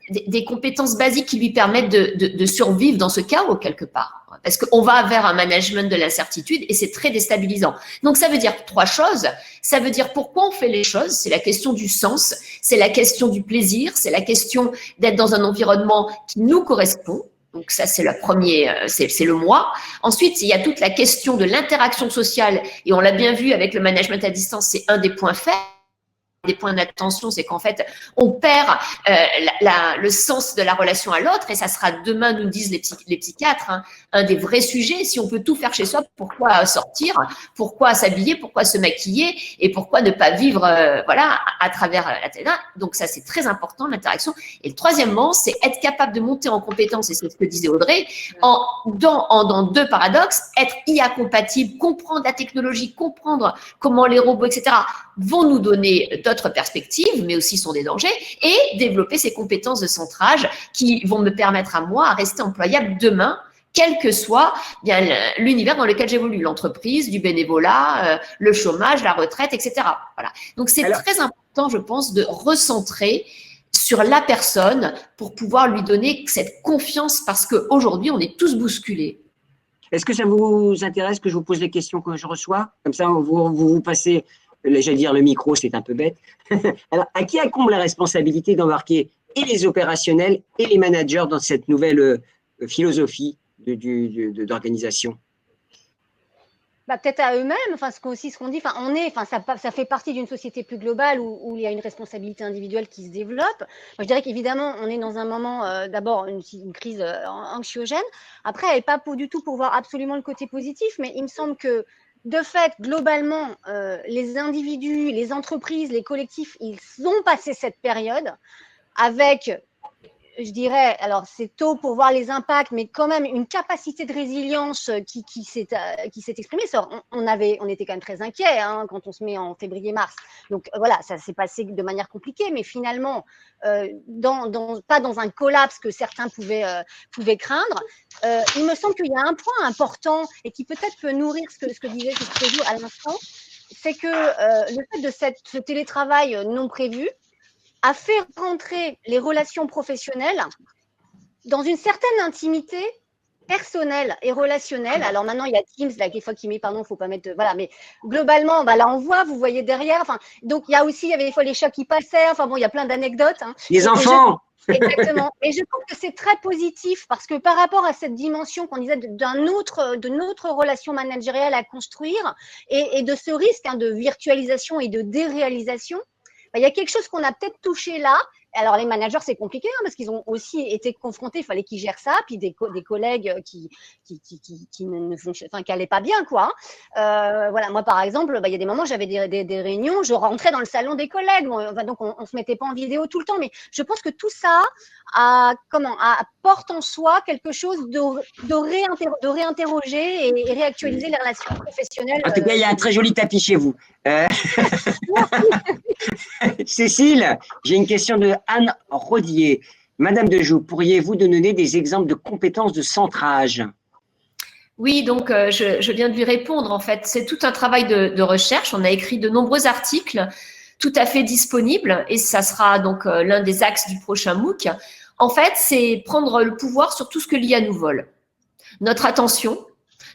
des compétences basiques qui lui permettent de survivre dans ce chaos quelque part. Parce qu'on va vers un management de l'incertitude et c'est très déstabilisant. Donc, ça veut dire 3 choses. Ça veut dire pourquoi on fait les choses. C'est la question du sens, c'est la question du plaisir, c'est la question d'être dans un environnement qui nous correspond. Donc ça, c'est le premier, c'est le moi. Ensuite, il y a toute la question de l'interaction sociale et on l'a bien vu avec le management à distance, c'est un des points faibles. Des points d'attention, c'est qu'en fait, on perd le sens de la relation à l'autre et ça sera demain, nous disent les psychiatres, un des vrais sujets. Si on peut tout faire chez soi, pourquoi sortir? Pourquoi s'habiller? Pourquoi se maquiller? Et pourquoi ne pas vivre à travers la télé? Donc ça, c'est très important, l'interaction. Et le troisièmement, c'est être capable de monter en compétence, et c'est ce que disait Audrey, dans 2 paradoxes, être IA compatible, comprendre la technologie, comprendre comment les robots, etc., vont nous donner d'autres perspectives, mais aussi sont des dangers, et développer ces compétences de centrage qui vont me permettre à moi à rester employable demain, quel que soit bien l'univers dans lequel j'évolue, l'entreprise, du bénévolat, le chômage, la retraite, etc. Voilà. Donc, c'est très important, je pense, de recentrer sur la personne pour pouvoir lui donner cette confiance parce qu'aujourd'hui, on est tous bousculés. Est-ce que ça vous intéresse que je vous pose les questions que je reçois? Comme ça, vous passez j'allais dire le micro, c'est un peu bête. Alors, à qui incombe la responsabilité d'embarquer et les opérationnels et les managers dans cette nouvelle philosophie d'organisation? Bah, peut-être à eux-mêmes, enfin, ce qu'on dit, enfin, ça fait partie d'une société plus globale où il y a une responsabilité individuelle qui se développe. Moi, je dirais qu'évidemment, on est dans un moment, d'abord, une crise anxiogène. Après, elle n'est pas du tout pour voir absolument le côté positif, mais il me semble que, de fait, globalement, les individus, les entreprises, les collectifs, ils ont passé cette période avec, je dirais, alors c'est tôt pour voir les impacts, mais quand même une capacité de résilience qui s'est exprimée. On était quand même très inquiets quand on se met en février-mars. Donc voilà, ça s'est passé de manière compliquée, mais finalement, pas dans un collapse que certains pouvaient craindre. Il me semble qu'il y a un point important et qui peut-être peut nourrir ce que disait Joe à l'instant, c'est que le fait de ce télétravail non prévu a fait rentrer les relations professionnelles dans une certaine intimité personnelle et relationnelle. Alors maintenant, il y a Teams, là, des fois qui met, pardon, faut pas mettre, voilà, mais globalement, bah, là, on voit, vous voyez derrière, enfin, donc il y avait des fois les chats qui passaient, enfin bon, il y a plein d'anecdotes. Les enfants! Exactement. Et je trouve que c'est très positif parce que par rapport à cette dimension qu'on disait de notre relation managériale à construire et de ce risque de virtualisation et de déréalisation, il y a quelque chose qu'on a peut-être touché là. Alors, les managers, c'est compliqué parce qu'ils ont aussi été confrontés, il fallait qu'ils gèrent ça, puis des collègues qui n'allaient pas bien, quoi. Voilà, moi, par exemple, il y a des moments, j'avais des réunions, je rentrais dans le salon des collègues, donc on se mettait pas en vidéo tout le temps, mais je pense que tout ça porte en soi quelque chose de réinterroger et réactualiser les relations professionnelles. En tout cas, il y a un très joli tapis chez vous. Cécile, j'ai une question de Anne Rodier. Madame Dejoux, pourriez-vous donner des exemples de compétences de centrage? Oui, donc je viens de lui répondre. En fait, c'est tout un travail de recherche. On a écrit de nombreux articles tout à fait disponibles et ça sera donc l'un des axes du prochain MOOC. En fait, c'est prendre le pouvoir sur tout ce que l'IA nous vole. Notre attention,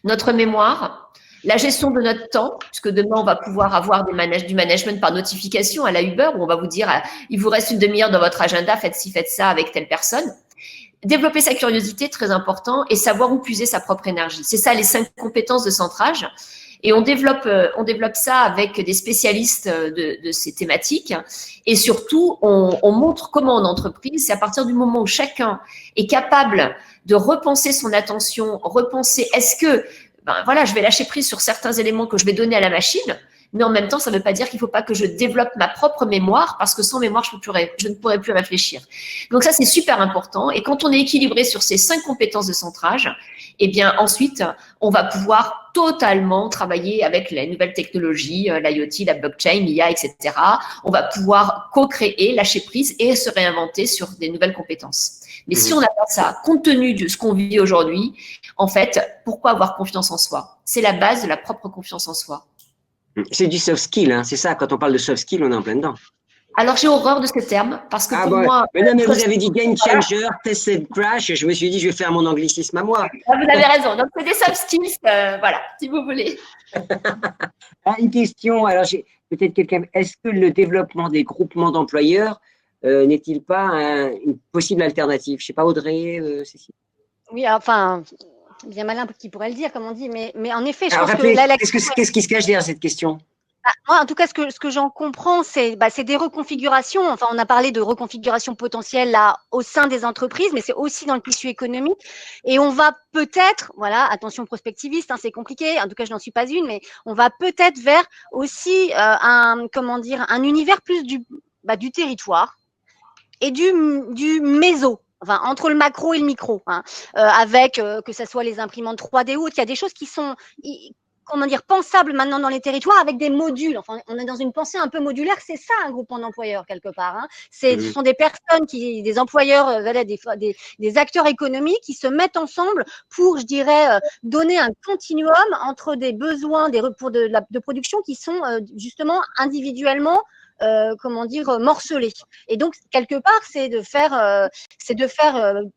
notre mémoire, la gestion de notre temps, puisque demain, on va pouvoir avoir du management par notification à la Uber, où on va vous dire, il vous reste une demi-heure dans votre agenda, faites ci, faites ça avec telle personne. Développer sa curiosité, très important, et savoir où puiser sa propre énergie. C'est ça, les 5 compétences de centrage. Et on développe ça avec des spécialistes de ces thématiques. Et surtout, on montre comment en entreprise, c'est à partir du moment où chacun est capable de repenser son attention, repenser, est-ce que voilà, je vais lâcher prise sur certains éléments que je vais donner à la machine, mais en même temps, ça ne veut pas dire qu'il ne faut pas que je développe ma propre mémoire, parce que sans mémoire, je ne pourrais plus réfléchir. Donc ça, c'est super important. Et quand on est équilibré sur ces 5 compétences de centrage, eh bien ensuite, on va pouvoir totalement travailler avec les nouvelles technologies, l'IoT, la blockchain, l'IA, etc. On va pouvoir co-créer, lâcher prise et se réinventer sur des nouvelles compétences. Mais si on n'a pas ça, compte tenu de ce qu'on vit aujourd'hui, en fait, pourquoi avoir confiance en soi? C'est la base de la propre confiance en soi. C'est du soft skill, hein, c'est ça. Quand on parle de soft skill, on est en plein dedans. Alors, j'ai horreur de ce terme parce que pour moi… Mais non, mais vous avez dit game changer, test and crash. Je me suis dit, je vais faire mon anglicisme à moi. Vous avez raison. Donc, c'est des soft skills, voilà, si vous voulez. Une question. Alors, peut-être quelqu'un. Est-ce que le développement des groupements d'employeurs n'est-il pas une possible alternative? Je ne sais pas, Audrey, Cécile. Oui, enfin, bien malin qui pourrait le dire, comme on dit, mais en effet, je pense que qu'est-ce qui se cache derrière cette question? Moi, en tout cas, ce que j'en comprends, c'est des reconfigurations. Enfin, on a parlé de reconfiguration potentielle là au sein des entreprises, mais c'est aussi dans le tissu économique. Et on va peut-être, voilà, attention prospectiviste, c'est compliqué. En tout cas, je n'en suis pas une, mais on va peut-être vers aussi un univers plus du territoire et du méso. Enfin, entre le macro et le micro, avec que ce soit les imprimantes 3D ou autres, il y a des choses qui sont pensables maintenant dans les territoires avec des modules. Enfin, on est dans une pensée un peu modulaire. C'est ça un groupement d'employeurs quelque part. Ce sont des personnes des employeurs, des acteurs économiques qui se mettent ensemble pour, je dirais, donner un continuum entre des besoins de production qui sont justement individuellement morcelés. Et donc, quelque part, c'est de faire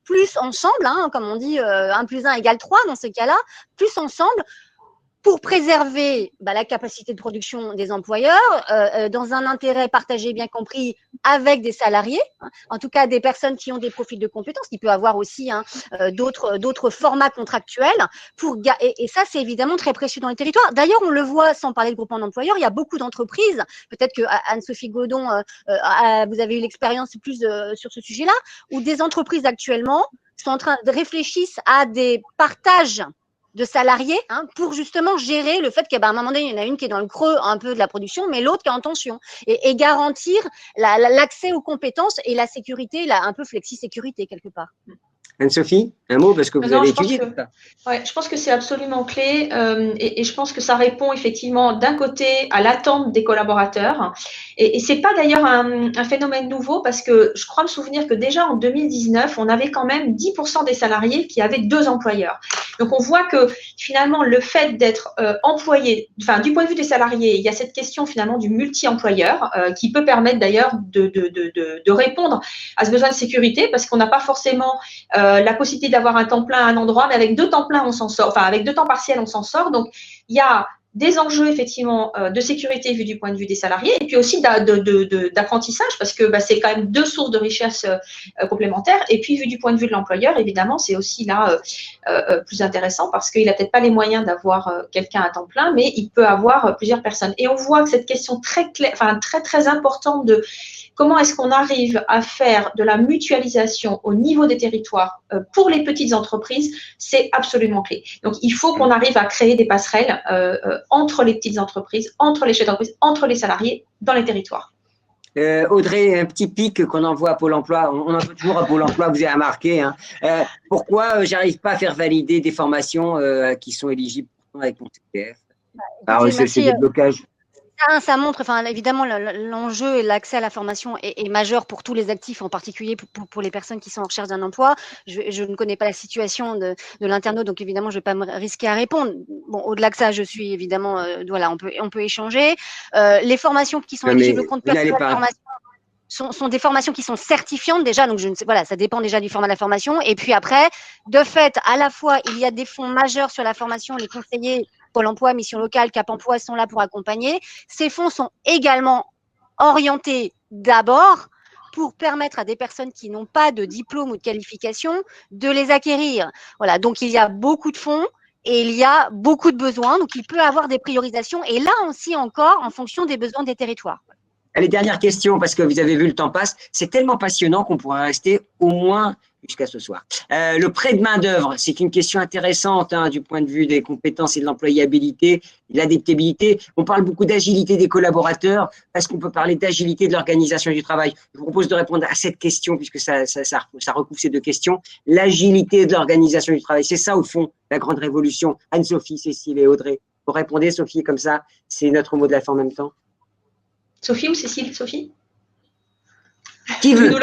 plus ensemble, comme on dit, 1 + 1 = 3 dans ce cas-là, plus ensemble, pour préserver la capacité de production des employeurs, dans un intérêt partagé bien compris avec des salariés, en tout cas des personnes qui ont des profils de compétences. Il peut avoir aussi d'autres formats contractuels. Et ça, c'est évidemment très précieux dans les territoires. D'ailleurs, on le voit, sans parler de groupement d'employeurs, il y a beaucoup d'entreprises, peut-être que Anne-Sophie Godon, vous avez eu l'expérience plus sur ce sujet-là, où des entreprises actuellement sont en train de réfléchir à des partages de salariés pour justement gérer le fait qu'à un moment donné, il y en a une qui est dans le creux un peu de la production, mais l'autre qui est en tension. Et garantir l'accès aux compétences et la sécurité, un peu flexi-sécurité quelque part. Anne-Sophie, un mot, parce que vous avez étudié tout ça. Ouais, je pense que c'est absolument clé et je pense que ça répond effectivement d'un côté à l'attente des collaborateurs et c'est pas d'ailleurs un phénomène nouveau parce que je crois me souvenir que déjà en 2019, on avait quand même 10% des salariés qui avaient 2 employeurs. Donc on voit que finalement le fait d'être employé, enfin du point de vue des salariés, il y a cette question finalement du multi-employeur qui peut permettre d'ailleurs de répondre à ce besoin de sécurité parce qu'on n'a pas forcément la possibilité d'avoir un temps plein à un endroit, mais avec 2 temps pleins, on s'en sort. Enfin, avec 2 temps partiels, on s'en sort. Donc, il y a des enjeux, effectivement, de sécurité vu du point de vue des salariés et puis aussi d'apprentissage parce que c'est quand même 2 sources de richesse complémentaires. Et puis, vu du point de vue de l'employeur, évidemment, c'est aussi là plus intéressant parce qu'il n'a peut-être pas les moyens d'avoir quelqu'un à temps plein, mais il peut avoir plusieurs personnes. Et on voit que cette question très importante de comment est-ce qu'on arrive à faire de la mutualisation au niveau des territoires pour les petites entreprises, c'est absolument clé. Donc, il faut qu'on arrive à créer des passerelles entre les petites entreprises, entre les chefs d'entreprise, entre les salariés dans les territoires. Audrey, un petit pic qu'on envoie à Pôle emploi, on envoie toujours à Pôle emploi, vous avez remarqué. Pourquoi j'arrive pas à faire valider des formations qui sont éligibles avec mon CPF? Alors, c'est des blocages. Ça montre, évidemment, l'enjeu et l'accès à la formation est majeur pour tous les actifs, en particulier pour les personnes qui sont en recherche d'un emploi. Je ne connais pas la situation de l'internaute, donc évidemment, je ne vais pas me risquer à répondre. Bon, au-delà de ça, je suis évidemment, voilà, on peut échanger. Les formations qui sont éligibles au compte personnel de formation sont des formations qui sont certifiantes déjà, donc je ne sais, voilà, ça dépend déjà du format de la formation. Et puis après, de fait, à la fois, il y a des fonds majeurs sur la formation, les conseillers Pôle emploi, Mission locale, Cap emploi sont là pour accompagner. Ces fonds sont également orientés d'abord pour permettre à des personnes qui n'ont pas de diplôme ou de qualification de les acquérir. Voilà, donc il y a beaucoup de fonds et il y a beaucoup de besoins, donc il peut y avoir des priorisations et là aussi encore en fonction des besoins des territoires. Allez, dernière question, parce que vous avez vu, le temps passe. C'est tellement passionnant qu'on pourrait rester au moins jusqu'à ce soir. Le prêt de main-d'œuvre, c'est une question intéressante du point de vue des compétences et de l'employabilité, de l'adaptabilité. On parle beaucoup d'agilité des collaborateurs. Est-ce qu'on peut parler d'agilité de l'organisation du travail? Je vous propose de répondre à cette question, puisque ça recouvre ces 2 questions. L'agilité de l'organisation du travail, c'est ça, au fond, la grande révolution. Anne-Sophie, Cécile et Audrey. Vous répondez, Sophie, comme ça, c'est notre mot de la fin en même temps. Sophie ou Cécile? Sophie? Qui veut?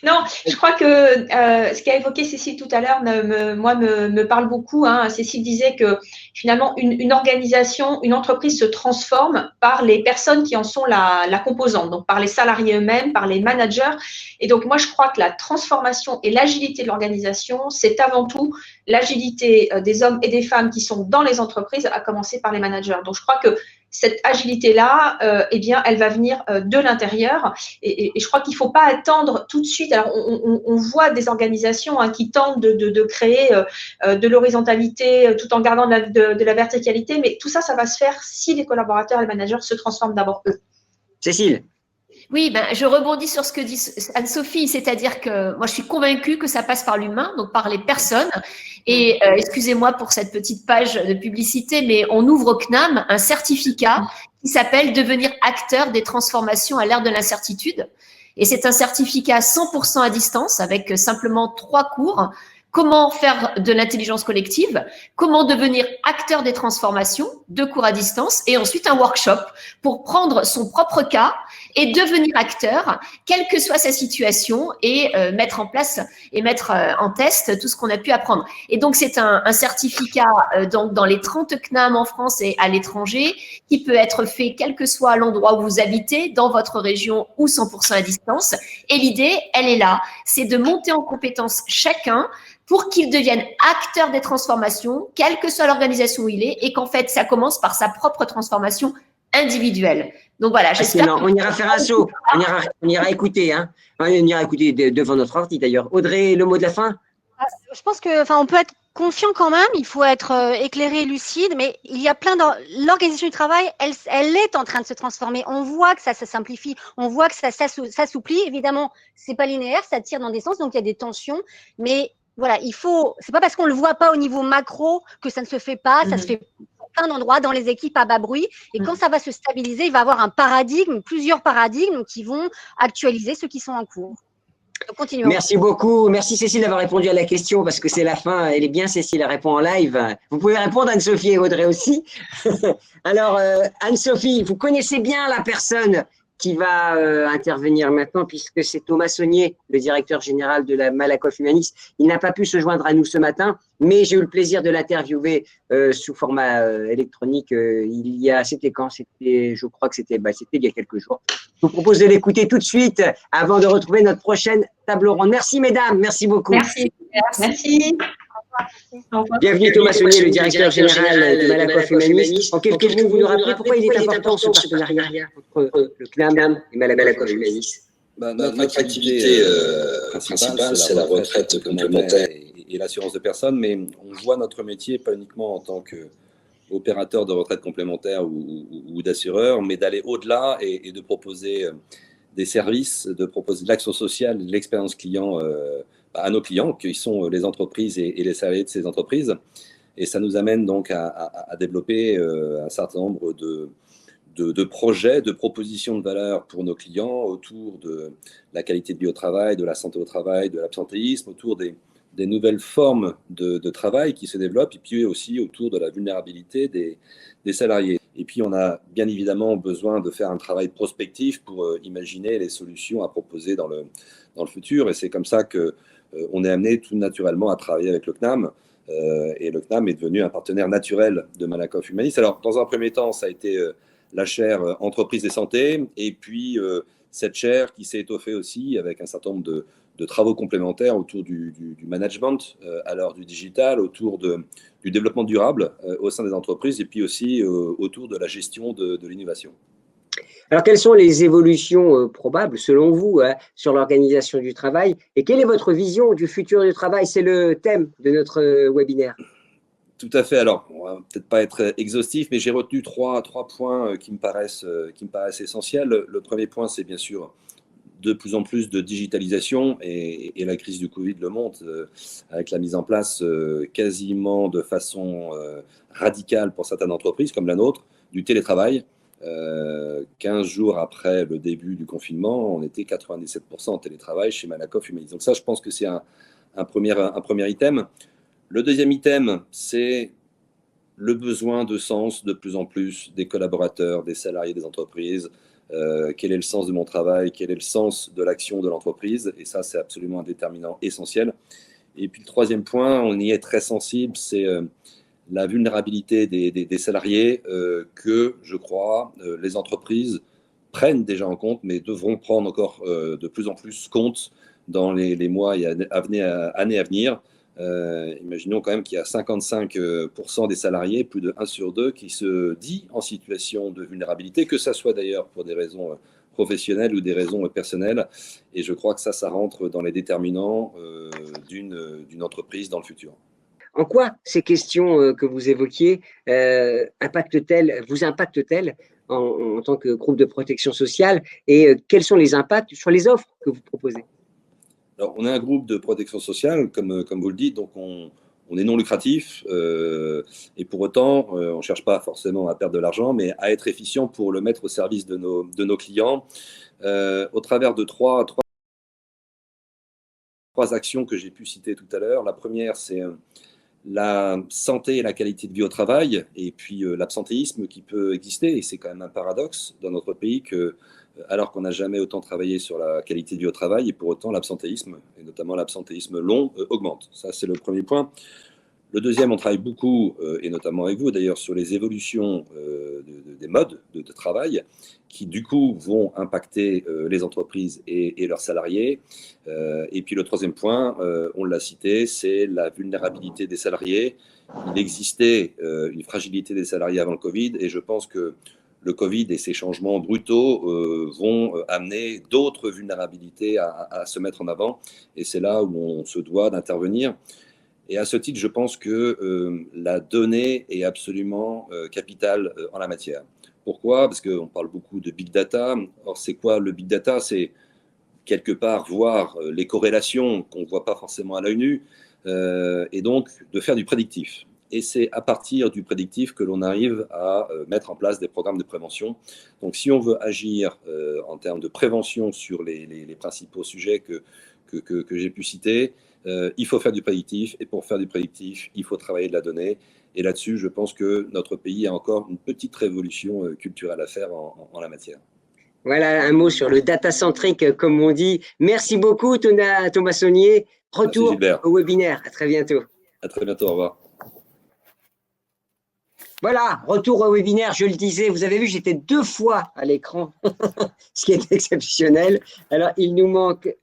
Non, je crois que ce qu'a évoqué Cécile tout à l'heure, me parle beaucoup. Cécile disait que finalement, une organisation, une entreprise se transforme par les personnes qui en sont la composante, donc par les salariés eux-mêmes, par les managers. Et donc, moi, je crois que la transformation et l'agilité de l'organisation, c'est avant tout l'agilité des hommes et des femmes qui sont dans les entreprises, à commencer par les managers. Donc, je crois que cette agilité-là, elle va venir de l'intérieur. Et je crois qu'il ne faut pas attendre tout de suite. Alors, on voit des organisations qui tentent de créer de l'horizontalité tout en gardant de la verticalité. Mais tout ça, ça va se faire si les collaborateurs et les managers se transforment d'abord eux. Cécile? Oui, je rebondis sur ce que dit Anne-Sophie, c'est-à-dire que moi, je suis convaincue que ça passe par l'humain, donc par les personnes. Et excusez-moi pour cette petite page de publicité, mais on ouvre au CNAM un certificat qui s'appelle « Devenir acteur des transformations à l'ère de l'incertitude ». Et c'est un certificat 100% à distance avec simplement 3 cours. Comment faire de l'intelligence collective, comment devenir acteur des transformations, 2 cours à distance, et ensuite un workshop pour prendre son propre cas et devenir acteur, quelle que soit sa situation, et mettre en place et mettre en test tout ce qu'on a pu apprendre. Et donc, c'est un certificat donc dans les 30 CNAM en France et à l'étranger qui peut être fait quel que soit l'endroit où vous habitez, dans votre région ou 100% à distance. Et l'idée, elle est là, c'est de monter en compétence chacun pour qu'il devienne acteur des transformations, quelle que soit l'organisation où il est, et qu'en fait, ça commence par sa propre transformation individuelle. Donc voilà, j'espère. On ira faire un saut, on ira écouter, hein. On ira écouter devant notre ordi d'ailleurs. Audrey, le mot de la fin? Je pense que, enfin, on peut être confiant quand même. Il faut être éclairé, lucide, mais il y a l'organisation du travail, elle est en train de se transformer. On voit que ça simplifie, on voit que ça s'assouplit. Évidemment, c'est pas linéaire, ça tire dans des sens, donc il y a des tensions. Mais voilà, c'est pas parce qu'on le voit pas au niveau macro que ça ne se fait pas. Ça se fait plein d'endroits dans les équipes à bas bruit. Et quand ça va se stabiliser, il va y avoir un paradigme, plusieurs paradigmes qui vont actualiser ceux qui sont en cours. Continuons. Merci beaucoup. Merci Cécile d'avoir répondu à la question parce que c'est la fin. Elle est bien Cécile, elle répond en live. Vous pouvez répondre Anne-Sophie et Audrey aussi. Alors Anne-Sophie, vous connaissez bien la personne qui va intervenir maintenant puisque c'est Thomas Saunier, le directeur général de la Malakoff Humanis. Il n'a pas pu se joindre à nous ce matin, mais j'ai eu le plaisir de l'interviewer sous format électronique c'était quand? Je crois que c'était il y a quelques jours. Je vous propose de l'écouter tout de suite avant de retrouver notre prochaine table ronde. Merci mesdames, merci beaucoup. Merci. Merci. Bienvenue Thomas Saunier, le directeur général de Malakoff Humanis. En quelques mots, vous nous rappelez pourquoi il est important ce partenariat entre le CNAM et Malakoff Humanis? Notre activité principale, c'est la retraite complémentaire et l'assurance de personnes, mais on voit notre métier pas uniquement en tant qu'opérateur de retraite complémentaire ou d'assureur, mais d'aller au-delà et de proposer des services, de proposer de l'action sociale, de l'expérience client à nos clients, qui sont les entreprises et les salariés de ces entreprises. Et ça nous amène donc à développer un certain nombre de projets, de propositions de valeur pour nos clients autour de la qualité de vie au travail, de la santé au travail, de l'absentéisme, autour des nouvelles formes de travail qui se développent, et puis aussi autour de la vulnérabilité des salariés. Et puis, on a bien évidemment besoin de faire un travail prospectif pour imaginer les solutions à proposer dans le futur. Et c'est comme ça qu'on est amené tout naturellement à travailler avec le CNAM. Et le CNAM est devenu un partenaire naturel de Malakoff Humanis. Alors, dans un premier temps, ça a été la chaire entreprise et santé, et puis cette chaire qui s'est étoffée aussi avec un certain nombre de travaux complémentaires autour du management, à l'heure du digital, autour du développement durable au sein des entreprises, et puis aussi autour de la gestion de l'innovation. Alors, quelles sont les évolutions probables, selon vous, sur l'organisation du travail, et quelle est votre vision du futur du travail? C'est le thème de notre webinaire. Tout à fait. Alors, on va peut-être pas être exhaustif, mais j'ai retenu trois points qui me paraissent essentiels. Le premier point, c'est bien sûr de plus en plus de digitalisation, et la crise du Covid le montre, avec la mise en place quasiment de façon radicale pour certaines entreprises comme la nôtre, du télétravail. 15 jours après le début du confinement, on était 97% en télétravail chez Malakoff Humanis. Donc ça, je pense que c'est un premier item. Le deuxième item, c'est le besoin de sens de plus en plus des collaborateurs, des salariés des entreprises. Quel est le sens de mon travail? Quel est le sens de l'action de l'entreprise? Et ça, c'est absolument un déterminant essentiel. Et puis le troisième point, on y est très sensible, c'est la vulnérabilité des salariés que, je crois, les entreprises prennent déjà en compte, mais devront prendre encore de plus en plus compte dans les mois et années à venir. Imaginons quand même qu'il y a 55% des salariés, plus de 1 sur 2, qui se dit en situation de vulnérabilité, que ça soit d'ailleurs pour des raisons professionnelles ou des raisons personnelles. Et je crois que ça rentre dans les déterminants d'une entreprise dans le futur. En quoi ces questions que vous évoquiez vous impactent-elles en tant que groupe de protection sociale, et quels sont les impacts sur les offres que vous proposez? Alors, on est un groupe de protection sociale, comme vous le dites, donc on est non lucratif, et pour autant, on ne cherche pas forcément à perdre de l'argent, mais à être efficient pour le mettre au service de nos clients, au travers de trois actions que j'ai pu citer tout à l'heure. La première, c'est la santé et la qualité de vie au travail, et puis l'absentéisme qui peut exister, et c'est quand même un paradoxe dans notre pays que, alors qu'on n'a jamais autant travaillé sur la qualité de vie au travail, et pour autant l'absentéisme, et notamment l'absentéisme long, augmente. Ça, c'est le premier point. Le deuxième, on travaille beaucoup, et notamment avec vous d'ailleurs, sur les évolutions des modes de travail qui, du coup, vont impacter les entreprises et leurs salariés. Et puis le troisième point, on l'a cité, c'est la vulnérabilité des salariés. Il existait une fragilité des salariés avant le Covid, et je pense que le Covid et ses changements brutaux vont amener d'autres vulnérabilités à se mettre en avant. Et c'est là où on se doit d'intervenir. Et à ce titre, je pense que la donnée est absolument capitale en la matière. Pourquoi? Parce qu'on parle beaucoup de big data. Or, c'est quoi le big data? C'est quelque part voir les corrélations qu'on ne voit pas forcément à l'œil nu, et donc de faire du prédictif. Et c'est à partir du prédictif que l'on arrive à mettre en place des programmes de prévention. Donc, si on veut agir en termes de prévention sur les principaux sujets que j'ai pu citer, il faut faire du prédictif, et pour faire du prédictif, il faut travailler de la donnée. Et là-dessus, je pense que notre pays a encore une petite révolution culturelle à faire en la matière. Voilà un mot sur le data-centrique, comme on dit. Merci beaucoup, Thomas Saunier. Retour au webinaire. À très bientôt. À très bientôt. Au revoir. Voilà, retour au webinaire, je le disais, vous avez vu, j'étais 2 fois à l'écran, ce qui est exceptionnel. Alors, il nous manque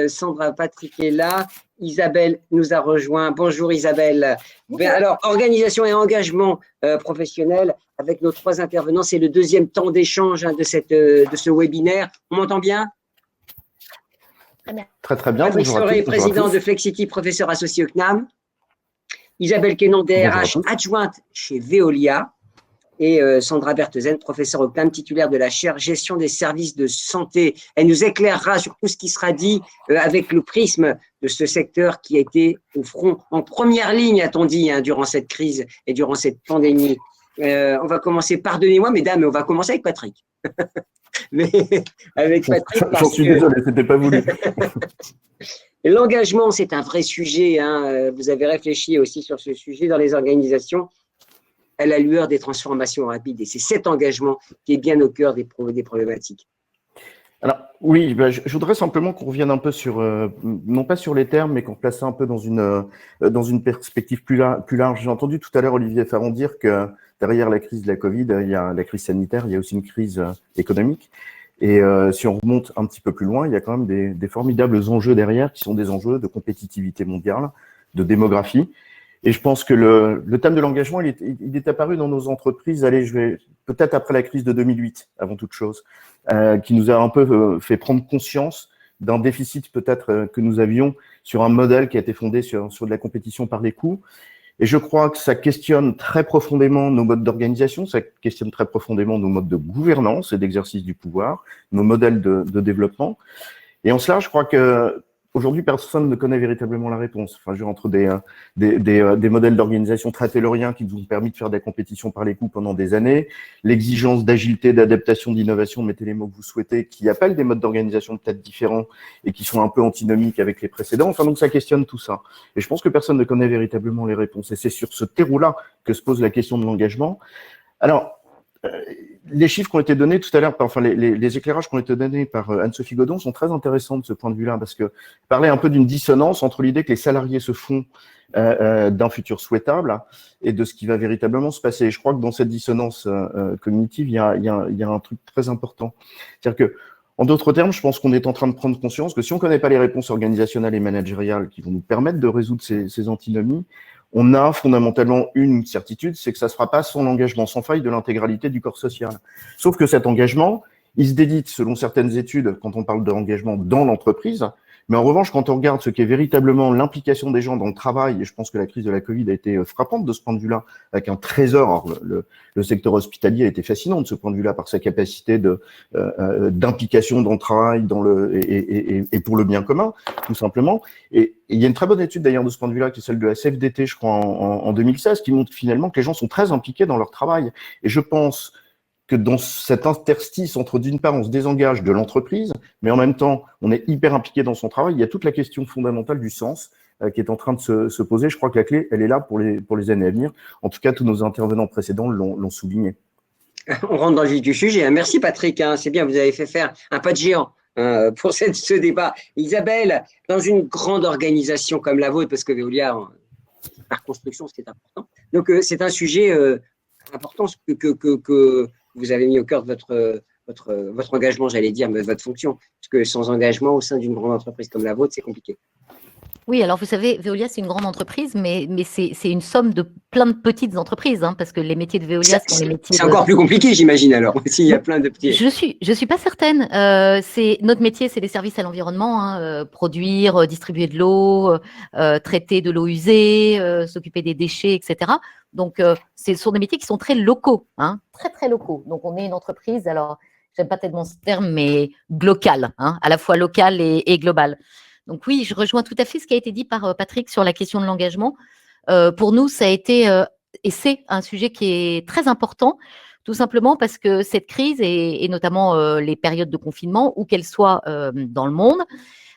Sandra Patrick est là, Isabelle nous a rejoint. Bonjour Isabelle. Bien, alors, organisation et engagement professionnel, avec nos 3 intervenants, c'est le deuxième temps d'échange de ce webinaire. On m'entend bien? Très très bien. Patrick Soré, président de Flexity, professeur associé au CNAM. Isabelle Quénon, DRH adjointe chez Veolia, et Sandra Berthezen, professeure au CNAM, titulaire de la chaire Gestion des services de santé. Elle nous éclairera sur tout ce qui sera dit avec le prisme de ce secteur qui a été au front, en première ligne, a-t-on dit, durant cette crise et durant cette pandémie. On va commencer, pardonnez-moi mesdames, mais on va commencer avec Patrick. Mais avec Patrick, j'en suis désolé, c'était pas voulu. L'engagement, c'est un vrai sujet. Vous avez réfléchi aussi sur ce sujet dans les organisations à la lueur des transformations rapides. Et c'est cet engagement qui est bien au cœur des problématiques. Alors, oui, je voudrais simplement qu'on revienne un peu sur, non pas sur les termes, mais qu'on place ça un peu dans une perspective plus large. J'ai entendu tout à l'heure Olivier Farron dire que derrière la crise de la Covid, il y a la crise sanitaire, il y a aussi une crise économique. Et si on remonte un petit peu plus loin, il y a quand même des formidables enjeux derrière, qui sont des enjeux de compétitivité mondiale, de démographie. Et je pense que le thème de l'engagement, il est apparu dans nos entreprises, peut-être après la crise de 2008, avant toute chose, qui nous a un peu fait prendre conscience d'un déficit peut-être que nous avions sur un modèle qui a été fondé sur de la compétition par les coûts. Et je crois que ça questionne très profondément nos modes d'organisation, ça questionne très profondément nos modes de gouvernance et d'exercice du pouvoir, nos modèles de développement. Et en cela, je crois que aujourd'hui, personne ne connaît véritablement la réponse. Enfin, entre des modèles d'organisation très tayloriens qui nous ont permis de faire des compétitions par les coûts pendant des années, l'exigence d'agilité, d'adaptation, d'innovation, mettez les mots que vous souhaitez, qui appellent des modes d'organisation peut-être différents et qui sont un peu antinomiques avec les précédents. Enfin, donc ça questionne tout ça. Et je pense que personne ne connaît véritablement les réponses. Et c'est sur ce terreau-là que se pose la question de l'engagement. Alors, les chiffres qui ont été donnés tout à l'heure, enfin les éclairages qui ont été donnés par Anne-Sophie Godon sont très intéressants de ce point de vue-là, parce que parler un peu d'une dissonance entre l'idée que les salariés se font d'un futur souhaitable et de ce qui va véritablement se passer. Et je crois que dans cette dissonance cognitive, il y a un truc très important. C'est-à-dire que, en d'autres termes, je pense qu'on est en train de prendre conscience que si on ne connaît pas les réponses organisationnelles et managériales qui vont nous permettre de résoudre ces antinomies, on a fondamentalement une certitude, c'est que ça ne sera pas sans l'engagement sans faille de l'intégralité du corps social. Sauf que cet engagement, il se dédite, selon certaines études, quand on parle d'engagement dans l'entreprise, mais en revanche, quand on regarde ce qu'est véritablement l'implication des gens dans le travail, et je pense que la crise de la Covid a été frappante de ce point de vue-là, avec un trésor. Alors, le secteur hospitalier a été fascinant de ce point de vue-là, par sa capacité d'implication dans le travail, et pour le bien commun, tout simplement. Et il y a une très bonne étude d'ailleurs de ce point de vue-là, qui est celle de la CFDT, je crois, en 2016, qui montre finalement que les gens sont très impliqués dans leur travail. Et je pense que dans cet interstice entre, d'une part, on se désengage de l'entreprise, mais en même temps, on est hyper impliqué dans son travail, il y a toute la question fondamentale du sens qui est en train de se poser. Je crois que la clé, elle est là pour les années à venir. En tout cas, tous nos intervenants précédents l'ont souligné. On rentre dans le vif du sujet. Merci Patrick, c'est bien, vous avez fait faire un pas de géant pour ce débat. Isabelle, dans une grande organisation comme la vôtre, parce que Veolia, par construction, c'est important. Donc, c'est un sujet important que vous avez mis au cœur de votre engagement, j'allais dire, mais votre fonction. Parce que sans engagement au sein d'une grande entreprise comme la vôtre, c'est compliqué. Oui, alors vous savez, Veolia, c'est une grande entreprise, mais c'est une somme de plein de petites entreprises, hein, parce que les métiers de Veolia sont les métiers. C'est encore plus compliqué, j'imagine, alors, s'il y a plein de petits. Je suis pas certaine. Notre métier, c'est les services à l'environnement, hein, produire, distribuer de l'eau, traiter de l'eau usée, s'occuper des déchets, etc. Donc, ce sont des métiers qui sont très locaux, hein, très, très locaux. Donc, on est une entreprise, alors, j'aime pas tellement ce terme, mais globale, hein, à la fois locale et globale. Donc oui, je rejoins tout à fait ce qui a été dit par Patrick sur la question de l'engagement. Pour nous, ça a été et c'est un sujet qui est très important, tout simplement parce que cette crise et notamment les périodes de confinement, où qu'elles soient dans le monde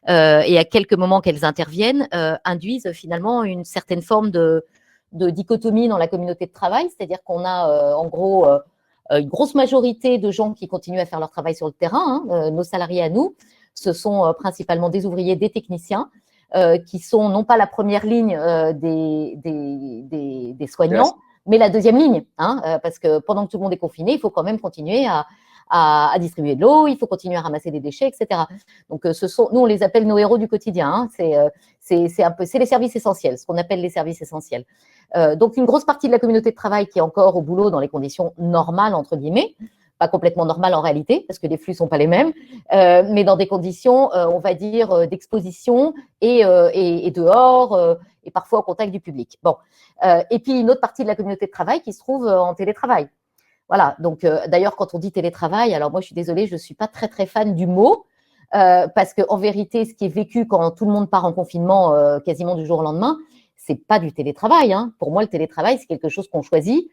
et à quelques moments qu'elles interviennent, induisent finalement une certaine forme de dichotomie dans la communauté de travail, c'est-à-dire qu'on a en gros une grosse majorité de gens qui continuent à faire leur travail sur le terrain, hein, nos salariés à nous. Ce sont principalement des ouvriers, des techniciens, qui sont non pas la première ligne des soignants, mais la deuxième ligne, hein, parce que pendant que tout le monde est confiné, il faut quand même continuer à distribuer de l'eau, il faut continuer à ramasser des déchets, etc. Donc, nous, on les appelle nos héros du quotidien. Hein, c'est les services essentiels, ce qu'on appelle les services essentiels. Donc, une grosse partie de la communauté de travail qui est encore au boulot dans les conditions normales, entre guillemets, pas complètement normal en réalité, parce que les flux sont pas les mêmes, mais dans des conditions, on va dire, d'exposition et dehors, et parfois au contact du public. Bon, et puis une autre partie de la communauté de travail qui se trouve en télétravail. Voilà, donc d'ailleurs, quand on dit télétravail, alors moi je suis désolée, je suis pas très très fan du mot, parce qu'en vérité, ce qui est vécu quand tout le monde part en confinement quasiment du jour au lendemain, c'est pas du télétravail. Hein. Pour moi, le télétravail, c'est quelque chose qu'on choisit,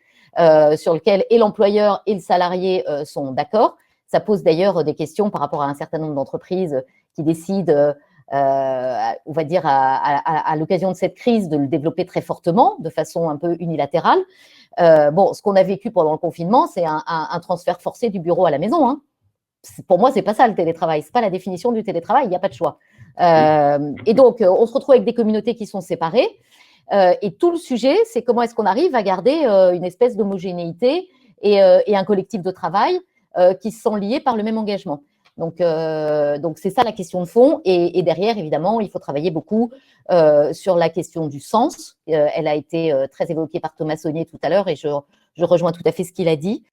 sur lequel et l'employeur et le salarié sont d'accord. Ça pose d'ailleurs des questions par rapport à un certain nombre d'entreprises qui décident, on va dire, à l'occasion de cette crise, de le développer très fortement, de façon un peu unilatérale. Bon, ce qu'on a vécu pendant le confinement, c'est un transfert forcé du bureau à la maison. Hein. Pour moi, c'est pas ça le télétravail. C'est pas la définition du télétravail. Il n'y a pas de choix. Et donc, on se retrouve avec des communautés qui sont séparées. Et tout le sujet, c'est comment est-ce qu'on arrive à garder une espèce d'homogénéité et un collectif de travail qui se sont liés par le même engagement. Donc c'est ça la question de fond. Et derrière, évidemment, il faut travailler beaucoup sur la question du sens. Elle a été très évoquée par Thomas Saunier tout à l'heure et je rejoins tout à fait ce qu'il a dit.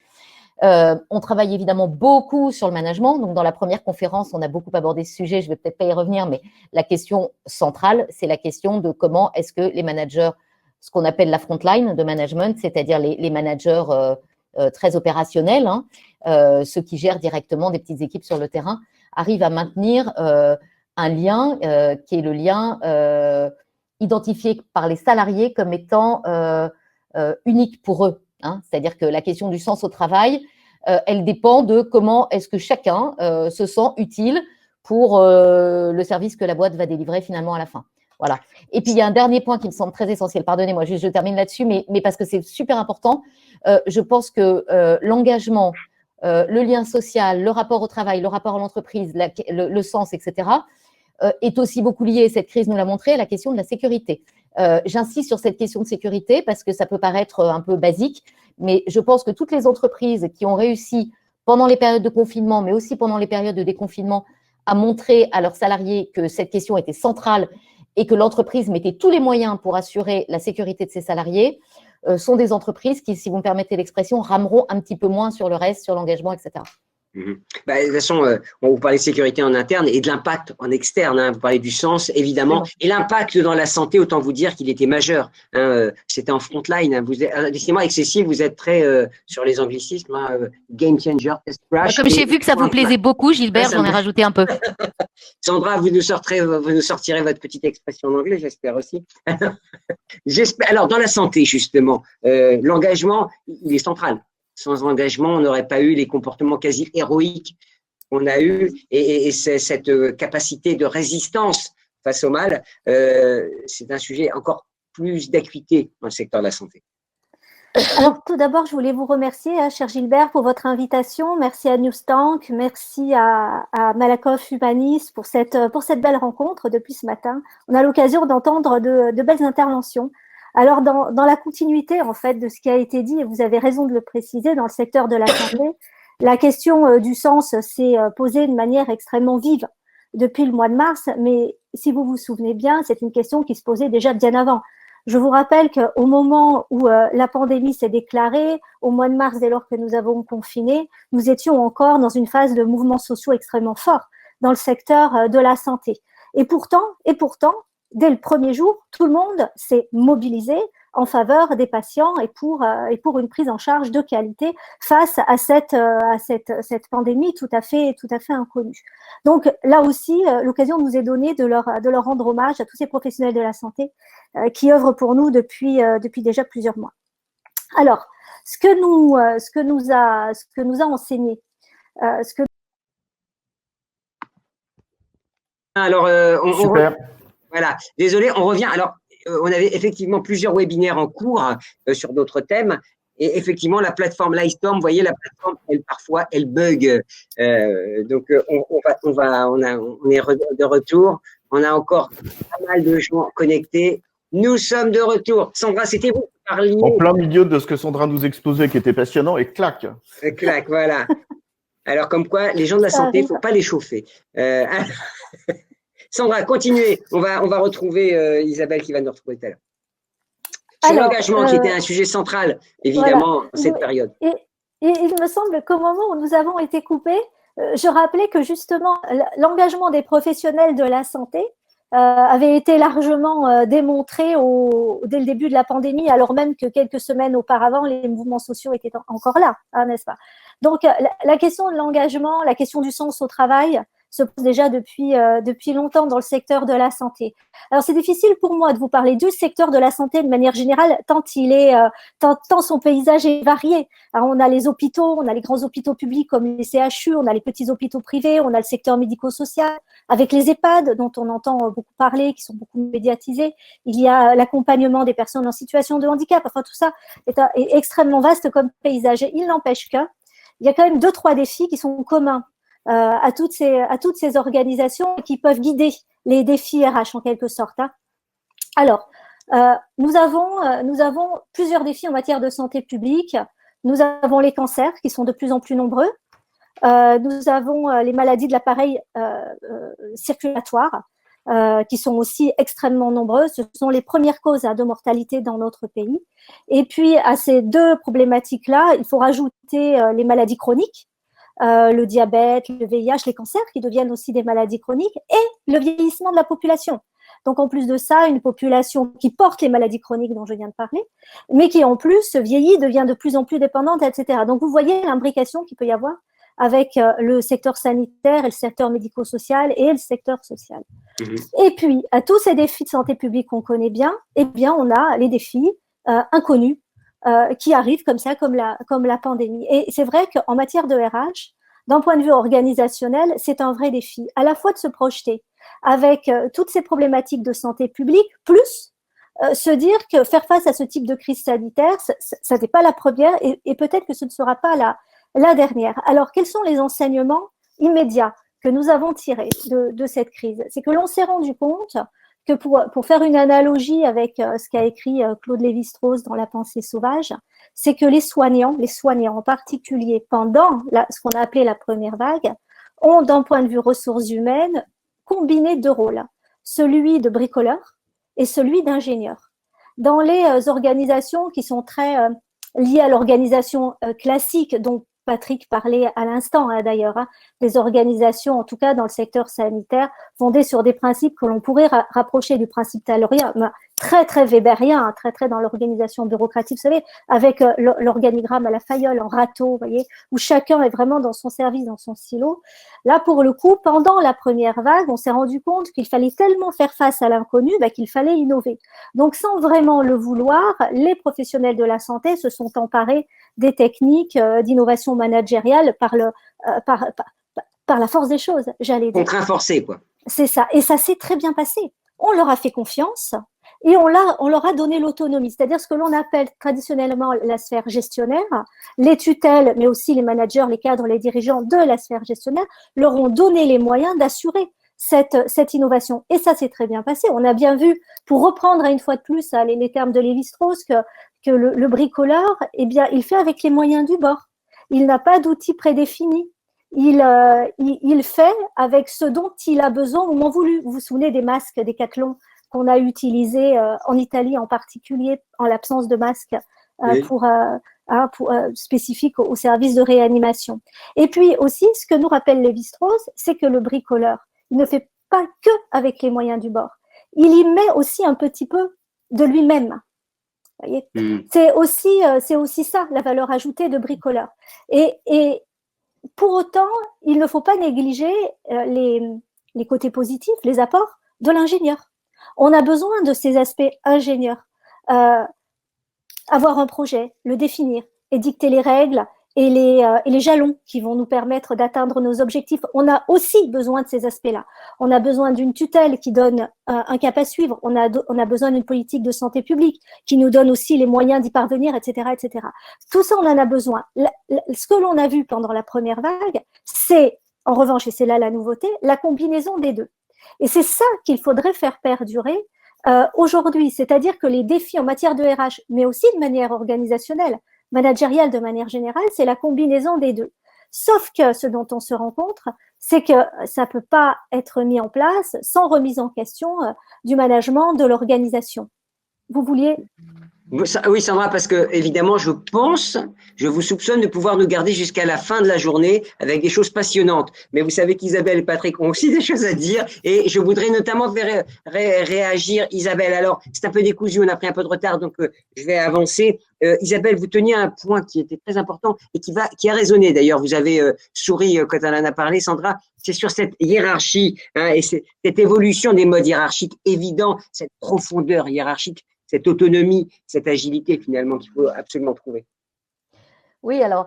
On travaille évidemment beaucoup sur le management. Donc, dans la première conférence, on a beaucoup abordé ce sujet. Je vais peut-être pas y revenir, mais la question centrale, c'est la question de comment est-ce que les managers, ce qu'on appelle la frontline de management, c'est-à-dire les managers très opérationnels, hein, ceux qui gèrent directement des petites équipes sur le terrain, arrivent à maintenir un lien qui est le lien identifié par les salariés comme étant unique pour eux. Hein, c'est-à-dire que la question du sens au travail, elle dépend de comment est-ce que chacun se sent utile pour le service que la boîte va délivrer finalement à la fin. Voilà. Et puis, il y a un dernier point qui me semble très essentiel. Pardonnez-moi, je termine là-dessus, mais parce que c'est super important. Je pense que l'engagement, le lien social, le rapport au travail, le rapport à l'entreprise, le sens, etc., est aussi beaucoup lié, cette crise nous l'a montré, à la question de la sécurité. J'insiste sur cette question de sécurité parce que ça peut paraître un peu basique, mais je pense que toutes les entreprises qui ont réussi pendant les périodes de confinement, mais aussi pendant les périodes de déconfinement, à montrer à leurs salariés que cette question était centrale et que l'entreprise mettait tous les moyens pour assurer la sécurité de ses salariés, sont des entreprises qui, si vous me permettez l'expression, rameront un petit peu moins sur le reste, sur l'engagement, etc. Bah, de toute façon, on vous parlait de sécurité en interne et de l'impact en externe. Hein, vous parlez du sens, évidemment. Et l'impact dans la santé, autant vous dire qu'il était majeur. Hein, c'était en frontline. Hein, décidément, excessif, vous êtes très sur les anglicismes. Hein, game changer, test crash. Comme j'ai vu que ça vous plaisait beaucoup, Gilbert, j'en ai rajouté un peu. Sandra, vous nous sortirez votre petite expression en anglais, j'espère aussi. Alors, dans la santé, justement, l'engagement, il est central. Sans engagement, on n'aurait pas eu les comportements quasi héroïques qu'on a eus et cette capacité de résistance face au mal, c'est un sujet encore plus d'acuité dans le secteur de la santé. Alors, tout d'abord, je voulais vous remercier, cher Gilbert, pour votre invitation. Merci à Newstank, merci à Malakoff Humanis pour cette belle rencontre depuis ce matin. On a l'occasion d'entendre de belles interventions. Alors, dans la continuité, en fait, de ce qui a été dit, et vous avez raison de le préciser, dans le secteur de la santé, la question du sens s'est posée de manière extrêmement vive depuis le mois de mars, mais si vous vous souvenez bien, c'est une question qui se posait déjà bien avant. Je vous rappelle qu'au moment où la pandémie s'est déclarée, au mois de mars, dès lors que nous avons confiné, nous étions encore dans une phase de mouvements sociaux extrêmement forts dans le secteur de la santé. Et pourtant, dès le premier jour, tout le monde s'est mobilisé en faveur des patients et pour une prise en charge de qualité face à cette pandémie tout à fait inconnue. Donc là aussi, l'occasion nous est donnée de leur rendre hommage à tous ces professionnels de la santé qui œuvrent pour nous depuis déjà plusieurs mois. Alors, ce que nous a enseigné, Alors, Super. voilà, désolé, on revient. Alors, on avait effectivement plusieurs webinaires en cours sur d'autres thèmes. Et effectivement, la plateforme Livestorm, vous voyez, la plateforme, parfois, elle bug. Donc, on est de retour. On a encore pas mal de gens connectés. Nous sommes de retour. Sandra, c'était vous qui parliez. En plein milieu de ce que Sandra nous exposait, qui était passionnant, et clac. Clac, voilà. Alors, comme quoi, les gens de la santé, il ne faut pas les chauffer. Sandra, continuez. On va retrouver Isabelle qui va nous retrouver tout à l'heure. Sur l'engagement, qui était un sujet central, évidemment, voilà, cette période. Et il me semble qu'au moment où nous avons été coupés, je rappelais que justement, l'engagement des professionnels de la santé avait été largement démontré dès le début de la pandémie, alors même que quelques semaines auparavant, les mouvements sociaux étaient encore là, hein, n'est-ce pas? Donc, la question de l'engagement, la question du sens au travail se pose déjà depuis longtemps dans le secteur de la santé. Alors, c'est difficile pour moi de vous parler du secteur de la santé de manière générale, tant son paysage est varié. Alors, on a les hôpitaux, on a les grands hôpitaux publics comme les CHU, on a les petits hôpitaux privés, on a le secteur médico-social, avec les EHPAD dont on entend beaucoup parler, qui sont beaucoup médiatisés. Il y a l'accompagnement des personnes en situation de handicap. Enfin, tout ça est extrêmement vaste comme paysage. Et il n'empêche qu'il y a quand même 2-3 défis qui sont communs à toutes ces organisations qui peuvent guider les défis RH en quelque sorte. Hein. Alors, nous avons plusieurs défis en matière de santé publique. Nous avons les cancers qui sont de plus en plus nombreux. Nous avons les maladies de l'appareil circulatoire qui sont aussi extrêmement nombreuses. Ce sont les premières causes de mortalité dans notre pays. Et puis, à ces deux problématiques-là, il faut rajouter les maladies chroniques, le diabète, le VIH, les cancers qui deviennent aussi des maladies chroniques et le vieillissement de la population. Donc, en plus de ça, une population qui porte les maladies chroniques dont je viens de parler, mais qui en plus vieillit, devient de plus en plus dépendante, etc. Donc, vous voyez l'imbrication qu'il peut y avoir avec le secteur sanitaire et le secteur médico-social et le secteur social. Et puis, à tous ces défis de santé publique qu'on connaît bien, eh bien, on a les défis inconnus qui arrivent comme ça, comme la pandémie. Et c'est vrai qu'en matière de RH, d'un point de vue organisationnel, c'est un vrai défi, à la fois de se projeter avec toutes ces problématiques de santé publique, plus se dire que faire face à ce type de crise sanitaire, ça n'est pas la première et peut-être que ce ne sera pas la dernière. Alors, quels sont les enseignements immédiats que nous avons tirés de cette crise? C'est que l'on s'est rendu compte que pour faire une analogie avec ce qu'a écrit Claude Lévi-Strauss dans La pensée sauvage, c'est que les soignants en particulier pendant ce qu'on a appelé la première vague, ont d'un point de vue ressources humaines combiné deux rôles, celui de bricoleur et celui d'ingénieur. Dans les organisations qui sont très liées à l'organisation classique, dont Patrick parlait à l'instant d'ailleurs, des organisations, en tout cas dans le secteur sanitaire, fondées sur des principes que l'on pourrait rapprocher du principe taylorien, très très weberien, très très dans l'organisation bureaucratique, vous savez, avec l'organigramme à la Fayol en râteau, vous voyez, où chacun est vraiment dans son service, dans son silo. Là, pour le coup, pendant la première vague, on s'est rendu compte qu'il fallait tellement faire face à l'inconnu qu'il fallait innover. Donc, sans vraiment le vouloir, les professionnels de la santé se sont emparés des techniques d'innovation managériale par la force des choses, j'allais dire. Contraint forcé, quoi. C'est ça. Et ça s'est très bien passé. On leur a fait confiance et on leur a donné l'autonomie, c'est-à-dire ce que l'on appelle traditionnellement la sphère gestionnaire. Les tutelles, mais aussi les managers, les cadres, les dirigeants de la sphère gestionnaire leur ont donné les moyens d'assurer cette innovation. Et ça s'est très bien passé. On a bien vu, pour reprendre une fois de plus les termes de Lévi-Strauss, que le bricoleur, eh bien, il fait avec les moyens du bord. Il n'a pas d'outils prédéfinis. Il fait avec ce dont il a besoin au moment voulu. Vous vous souvenez des masques Decathlon qu'on a utilisés en Italie en particulier, en l'absence de masques Oui. spécifiques au service de réanimation. Et puis aussi, ce que nous rappelle Lévi-Strauss, c'est que le bricoleur, il ne fait pas que avec les moyens du bord. Il y met aussi un petit peu de lui-même. Voyez, c'est aussi ça, la valeur ajoutée de bricoleur. Et pour autant, il ne faut pas négliger les côtés positifs, les apports de l'ingénieur. On a besoin de ces aspects ingénieurs. Avoir un projet, le définir, édicter les règles et les jalons qui vont nous permettre d'atteindre nos objectifs. On a aussi besoin de ces aspects-là. On a besoin d'une tutelle qui donne un cap à suivre. On a besoin d'une politique de santé publique qui nous donne aussi les moyens d'y parvenir, etc., etc. Tout ça, on en a besoin. Ce que l'on a vu pendant la première vague, c'est, en revanche, et c'est là la nouveauté, la combinaison des deux. Et c'est ça qu'il faudrait faire perdurer aujourd'hui, c'est-à-dire que les défis en matière de RH, mais aussi de manière organisationnelle, managériale de manière générale, c'est la combinaison des deux. Sauf que ce dont on se rencontre, c'est que ça ne peut pas être mis en place sans remise en question du management, de l'organisation. Vous vouliez… Oui, Sandra, parce que évidemment, je vous soupçonne de pouvoir nous garder jusqu'à la fin de la journée avec des choses passionnantes. Mais vous savez qu'Isabelle et Patrick ont aussi des choses à dire et je voudrais notamment faire réagir Isabelle. Alors, c'est un peu décousu, on a pris un peu de retard, donc je vais avancer. Isabelle, vous teniez un point qui était très important et qui a résonné. D'ailleurs, vous avez souri quand on en a parlé, Sandra. C'est sur cette hiérarchie et cette évolution des modes hiérarchiques évidents, cette profondeur hiérarchique, cette autonomie, cette agilité finalement qu'il faut absolument trouver. Oui, alors,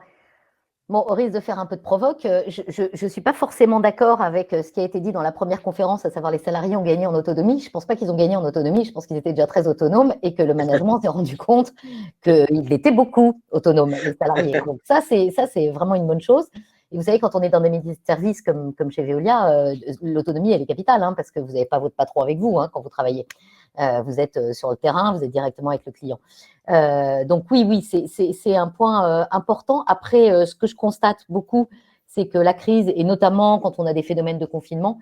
bon, au risque de faire un peu de provoque, je ne suis pas forcément d'accord avec ce qui a été dit dans la première conférence, à savoir les salariés ont gagné en autonomie. Je ne pense pas qu'ils ont gagné en autonomie, je pense qu'ils étaient déjà très autonomes et que le management s'est rendu compte qu'ils étaient beaucoup autonomes, les salariés. Donc ça, c'est vraiment une bonne chose. Et vous savez, quand on est dans des métiers de service comme chez Veolia, l'autonomie, elle est capitale, hein, parce que vous n'avez pas votre patron avec vous quand vous travaillez. Vous êtes sur le terrain, vous êtes directement avec le client. Donc oui, c'est un point important. Après, ce que je constate beaucoup, c'est que la crise, et notamment quand on a des phénomènes de confinement,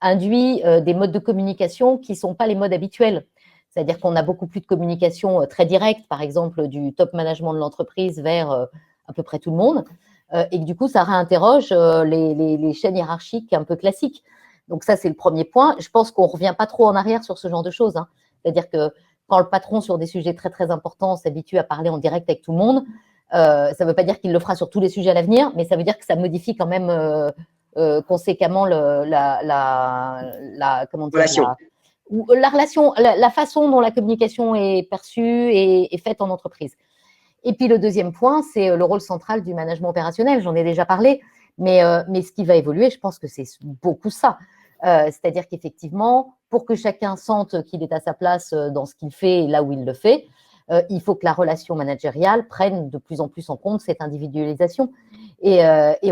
induit des modes de communication qui ne sont pas les modes habituels. C'est-à-dire qu'on a beaucoup plus de communication très directe, par exemple du top management de l'entreprise vers à peu près tout le monde, et que du coup, ça réinterroge les chaînes hiérarchiques un peu classiques. Donc ça, c'est le premier point. Je pense qu'on ne revient pas trop en arrière sur ce genre de choses. C'est-à-dire que quand le patron, sur des sujets très, très importants, s'habitue à parler en direct avec tout le monde, ça ne veut pas dire qu'il le fera sur tous les sujets à l'avenir, mais ça veut dire que ça modifie quand même conséquemment la relation, la façon dont la communication est perçue et faite en entreprise. Et puis le deuxième point, c'est le rôle central du management opérationnel. J'en ai déjà parlé, mais ce qui va évoluer, je pense que c'est beaucoup ça. C'est-à-dire qu'effectivement, pour que chacun sente qu'il est à sa place dans ce qu'il fait et là où il le fait, il faut que la relation managériale prenne de plus en plus en compte cette individualisation. Et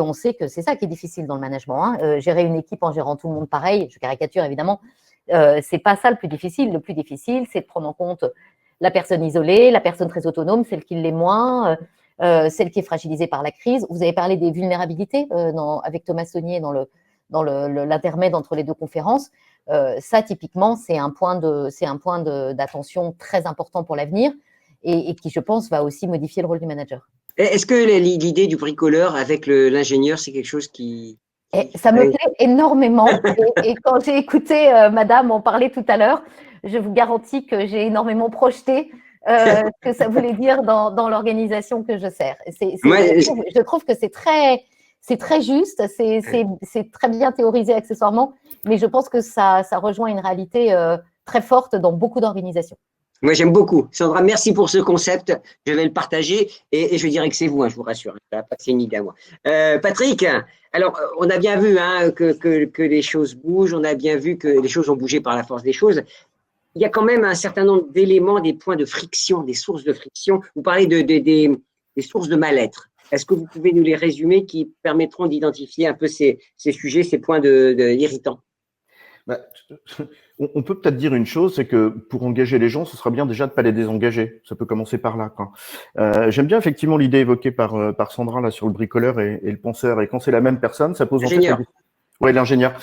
on sait que c'est ça qui est difficile dans le management. Gérer une équipe en gérant tout le monde pareil, je caricature évidemment, c'est pas ça le plus difficile. Le plus difficile, c'est de prendre en compte la personne isolée, la personne très autonome, celle qui l'est moins, celle qui est fragilisée par la crise. Vous avez parlé des vulnérabilités avec Thomas Saunier dans l'intermède entre les deux conférences. Ça, typiquement, c'est un point d'attention très important pour l'avenir et qui, je pense, va aussi modifier le rôle du manager. Est-ce que l'idée du bricoleur avec l'ingénieur, c'est quelque chose qui… Ça me plaît énormément. Et quand j'ai écouté Madame en parler tout à l'heure, je vous garantis que j'ai énormément projeté ce que ça voulait dire dans l'organisation que je sers. Je trouve que c'est très juste, c'est très bien théorisé accessoirement, mais je pense que ça rejoint une réalité très forte dans beaucoup d'organisations. Moi, j'aime beaucoup. Sandra, merci pour ce concept. Je vais le partager et je dirais que c'est vous, je vous rassure. C'est une idée à moi. Patrick, alors, on a bien vu que les choses bougent. On a bien vu que les choses ont bougé par la force des choses. Il y a quand même un certain nombre d'éléments, des points de friction, des sources de friction. Vous parlez des sources de mal-être. Est-ce que vous pouvez nous les résumer qui permettront d'identifier un peu ces sujets, ces points irritants? On peut peut-être dire une chose, c'est que pour engager les gens, ce sera bien déjà de ne pas les désengager. Ça peut commencer par là, quoi. J'aime bien effectivement l'idée évoquée par Sandra là sur le bricoleur et le penseur. Et quand c'est la même personne, ça pose en fait ouais, l'ingénieur.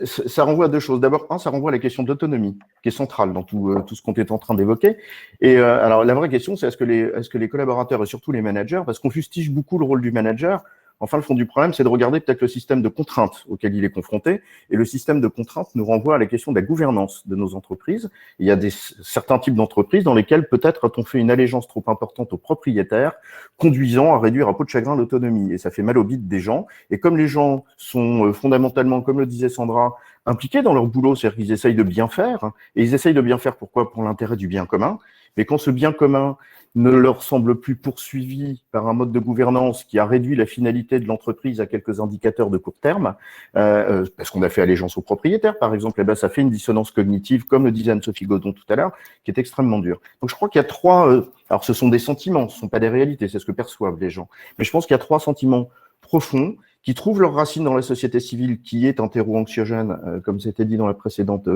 Ça renvoie à deux choses. D'abord, ça renvoie à la question de l'autonomie, qui est centrale dans tout ce qu'on est en train d'évoquer. Et alors, la vraie question, c'est est-ce que les collaborateurs et surtout les managers, parce qu'on fustige beaucoup le rôle du manager, enfin, le fond du problème, c'est de regarder peut-être le système de contraintes auquel il est confronté. Et le système de contraintes nous renvoie à la question de la gouvernance de nos entreprises. Il y a certains types d'entreprises dans lesquelles peut-être on fait une allégeance trop importante aux propriétaires, conduisant à réduire à peau de chagrin l'autonomie. Et ça fait mal au bide des gens. Et comme les gens sont fondamentalement, comme le disait Sandra, impliqués dans leur boulot, c'est-à-dire qu'ils essayent de bien faire. Et ils essayent de bien faire pourquoi? Pour l'intérêt du bien commun. Mais quand ce bien commun ne leur semble plus poursuivi par un mode de gouvernance qui a réduit la finalité de l'entreprise à quelques indicateurs de court terme, parce qu'on a fait allégeance aux propriétaires, par exemple, eh ben, ça fait une dissonance cognitive, comme le disait Anne-Sophie Godon tout à l'heure, qui est extrêmement dure. Donc je crois qu'il y a trois, alors ce sont des sentiments, ce ne sont pas des réalités, c'est ce que perçoivent les gens, mais je pense qu'il y a trois sentiments profonds qui trouvent leurs racines dans la société civile, qui est un terreau anxiogène, comme c'était dit dans la précédente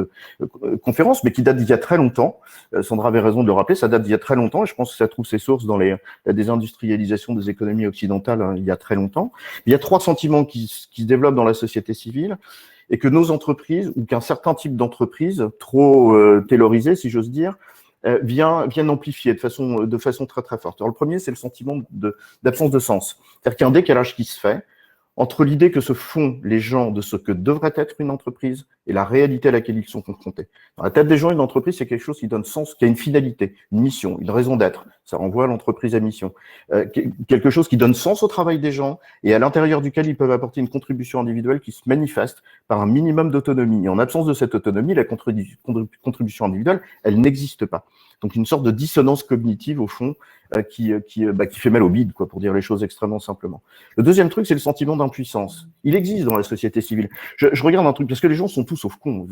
conférence, mais qui date d'il y a très longtemps. Sandra avait raison de le rappeler, ça date d'il y a très longtemps, et je pense que ça trouve ses sources dans la désindustrialisation des économies occidentales il y a très longtemps. Il y a trois sentiments qui se développent dans la société civile, et que nos entreprises, ou qu'un certain type d'entreprise, trop taylorisée, si j'ose dire, viennent amplifier de façon très très forte. Alors le premier, c'est le sentiment d'absence de sens. C'est-à-dire qu'il y a un décalage qui se fait entre l'idée que se font les gens de ce que devrait être une entreprise et la réalité à laquelle ils sont confrontés. Dans la tête des gens, une entreprise, c'est quelque chose qui donne sens, qui a une finalité, une mission, une raison d'être. Ça renvoie à l'entreprise à mission. Quelque chose qui donne sens au travail des gens et à l'intérieur duquel ils peuvent apporter une contribution individuelle qui se manifeste par un minimum d'autonomie. Et en absence de cette autonomie, la contribution individuelle, elle n'existe pas. Donc une sorte de dissonance cognitive, au fond, qui fait mal au bide, quoi, pour dire les choses extrêmement simplement. Le deuxième truc, c'est le sentiment d'impuissance. Il existe dans la société civile. Je regarde un truc, parce que les gens sont tous sauf cons,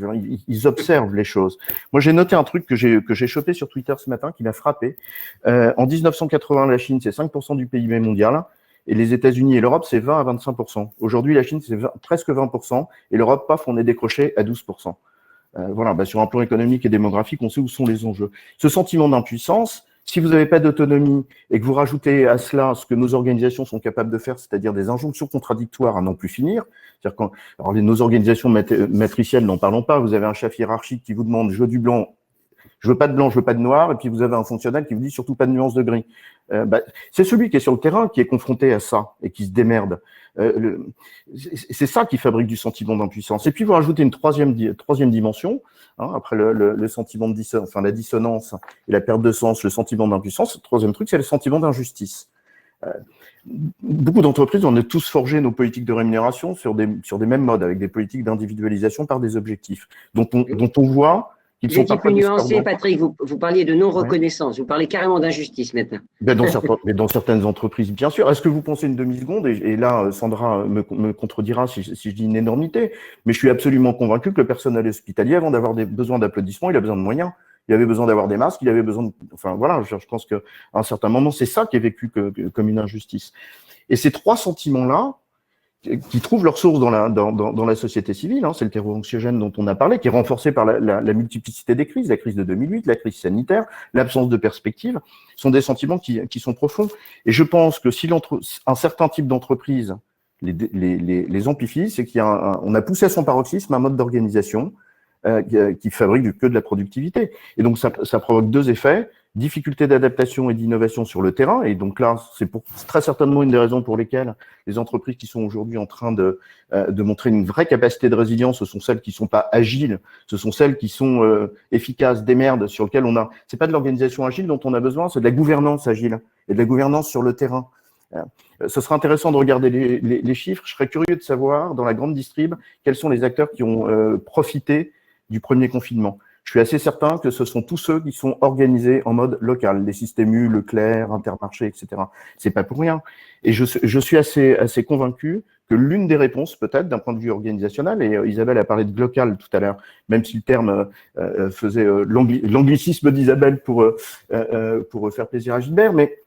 ils observent les choses. Moi, j'ai noté un truc que j'ai chopé sur Twitter ce matin, qui m'a frappé. En 1980, la Chine, c'est 5% du PIB mondial, et les États-Unis et l'Europe, c'est 20 à 25%. Aujourd'hui, la Chine, c'est presque 20%, et l'Europe, paf, on est décroché à 12%. Voilà, sur un plan économique et démographique, on sait où sont les enjeux. Ce sentiment d'impuissance, si vous n'avez pas d'autonomie et que vous rajoutez à cela ce que nos organisations sont capables de faire, c'est-à-dire des injonctions contradictoires à n'en plus finir, c'est-à-dire nos organisations matricielles, n'en parlons pas, vous avez un chef hiérarchique qui vous demande « je veux du blanc », je veux pas de blanc, je veux pas de noir, et puis vous avez un fonctionnaire qui vous dit surtout pas de nuance de gris. C'est celui qui est sur le terrain qui est confronté à ça et qui se démerde. C'est ça qui fabrique du sentiment d'impuissance. Et puis vous rajoutez une troisième dimension, hein, après le sentiment de la dissonance et la perte de sens, le sentiment d'impuissance. Le troisième truc, c'est le sentiment d'injustice. Beaucoup d'entreprises, on a tous forgé nos politiques de rémunération sur des mêmes modes, avec des politiques d'individualisation par des objectifs, dont on voit qu'ils sont pas plus nuancé, Patrick, vous parliez de non-reconnaissance, vous parlez carrément d'injustice maintenant. Mais dans certaines entreprises, bien sûr. Est-ce que vous pensez une demi-seconde, et là, Sandra me contredira si je dis une énormité, mais je suis absolument convaincu que le personnel hospitalier, avant d'avoir besoin d'applaudissements, il a besoin de moyens. Il avait besoin d'avoir des masques, il avait besoin de... Enfin, voilà, je pense qu'à un certain moment, c'est ça qui est vécu comme une injustice. Et ces trois sentiments-là, qui trouvent leur source dans la société civile, hein, c'est le terreau anxiogène dont on a parlé, qui est renforcé par la multiplicité des crises, la crise de 2008, la crise sanitaire, l'absence de perspective, sont des sentiments qui sont profonds. Et je pense que si un certain type d'entreprise les amplifie, c'est on a poussé à son paroxysme un mode d'organisation qui fabrique que de la productivité. Et donc ça provoque deux effets: difficulté d'adaptation et d'innovation sur le terrain. Et donc là, c'est très certainement une des raisons pour lesquelles les entreprises qui sont aujourd'hui en train de montrer une vraie capacité de résilience, ce sont celles qui sont pas agiles, ce sont celles qui sont efficaces, démerdes, sur lesquelles c'est pas de l'organisation agile dont on a besoin, c'est de la gouvernance agile et de la gouvernance sur le terrain. Ce serait intéressant de regarder les chiffres. Je serais curieux de savoir, dans la grande distrib, quels sont les acteurs qui ont profité du premier confinement. Je suis assez certain que ce sont tous ceux qui sont organisés en mode local, les systèmes U, Leclerc, Intermarché, etc. C'est pas pour rien. Et je suis assez convaincu que l'une des réponses, peut-être, d'un point de vue organisationnel, et Isabelle a parlé de local tout à l'heure, même si le terme faisait l'anglicisme d'Isabelle pour faire plaisir à Gilbert, mais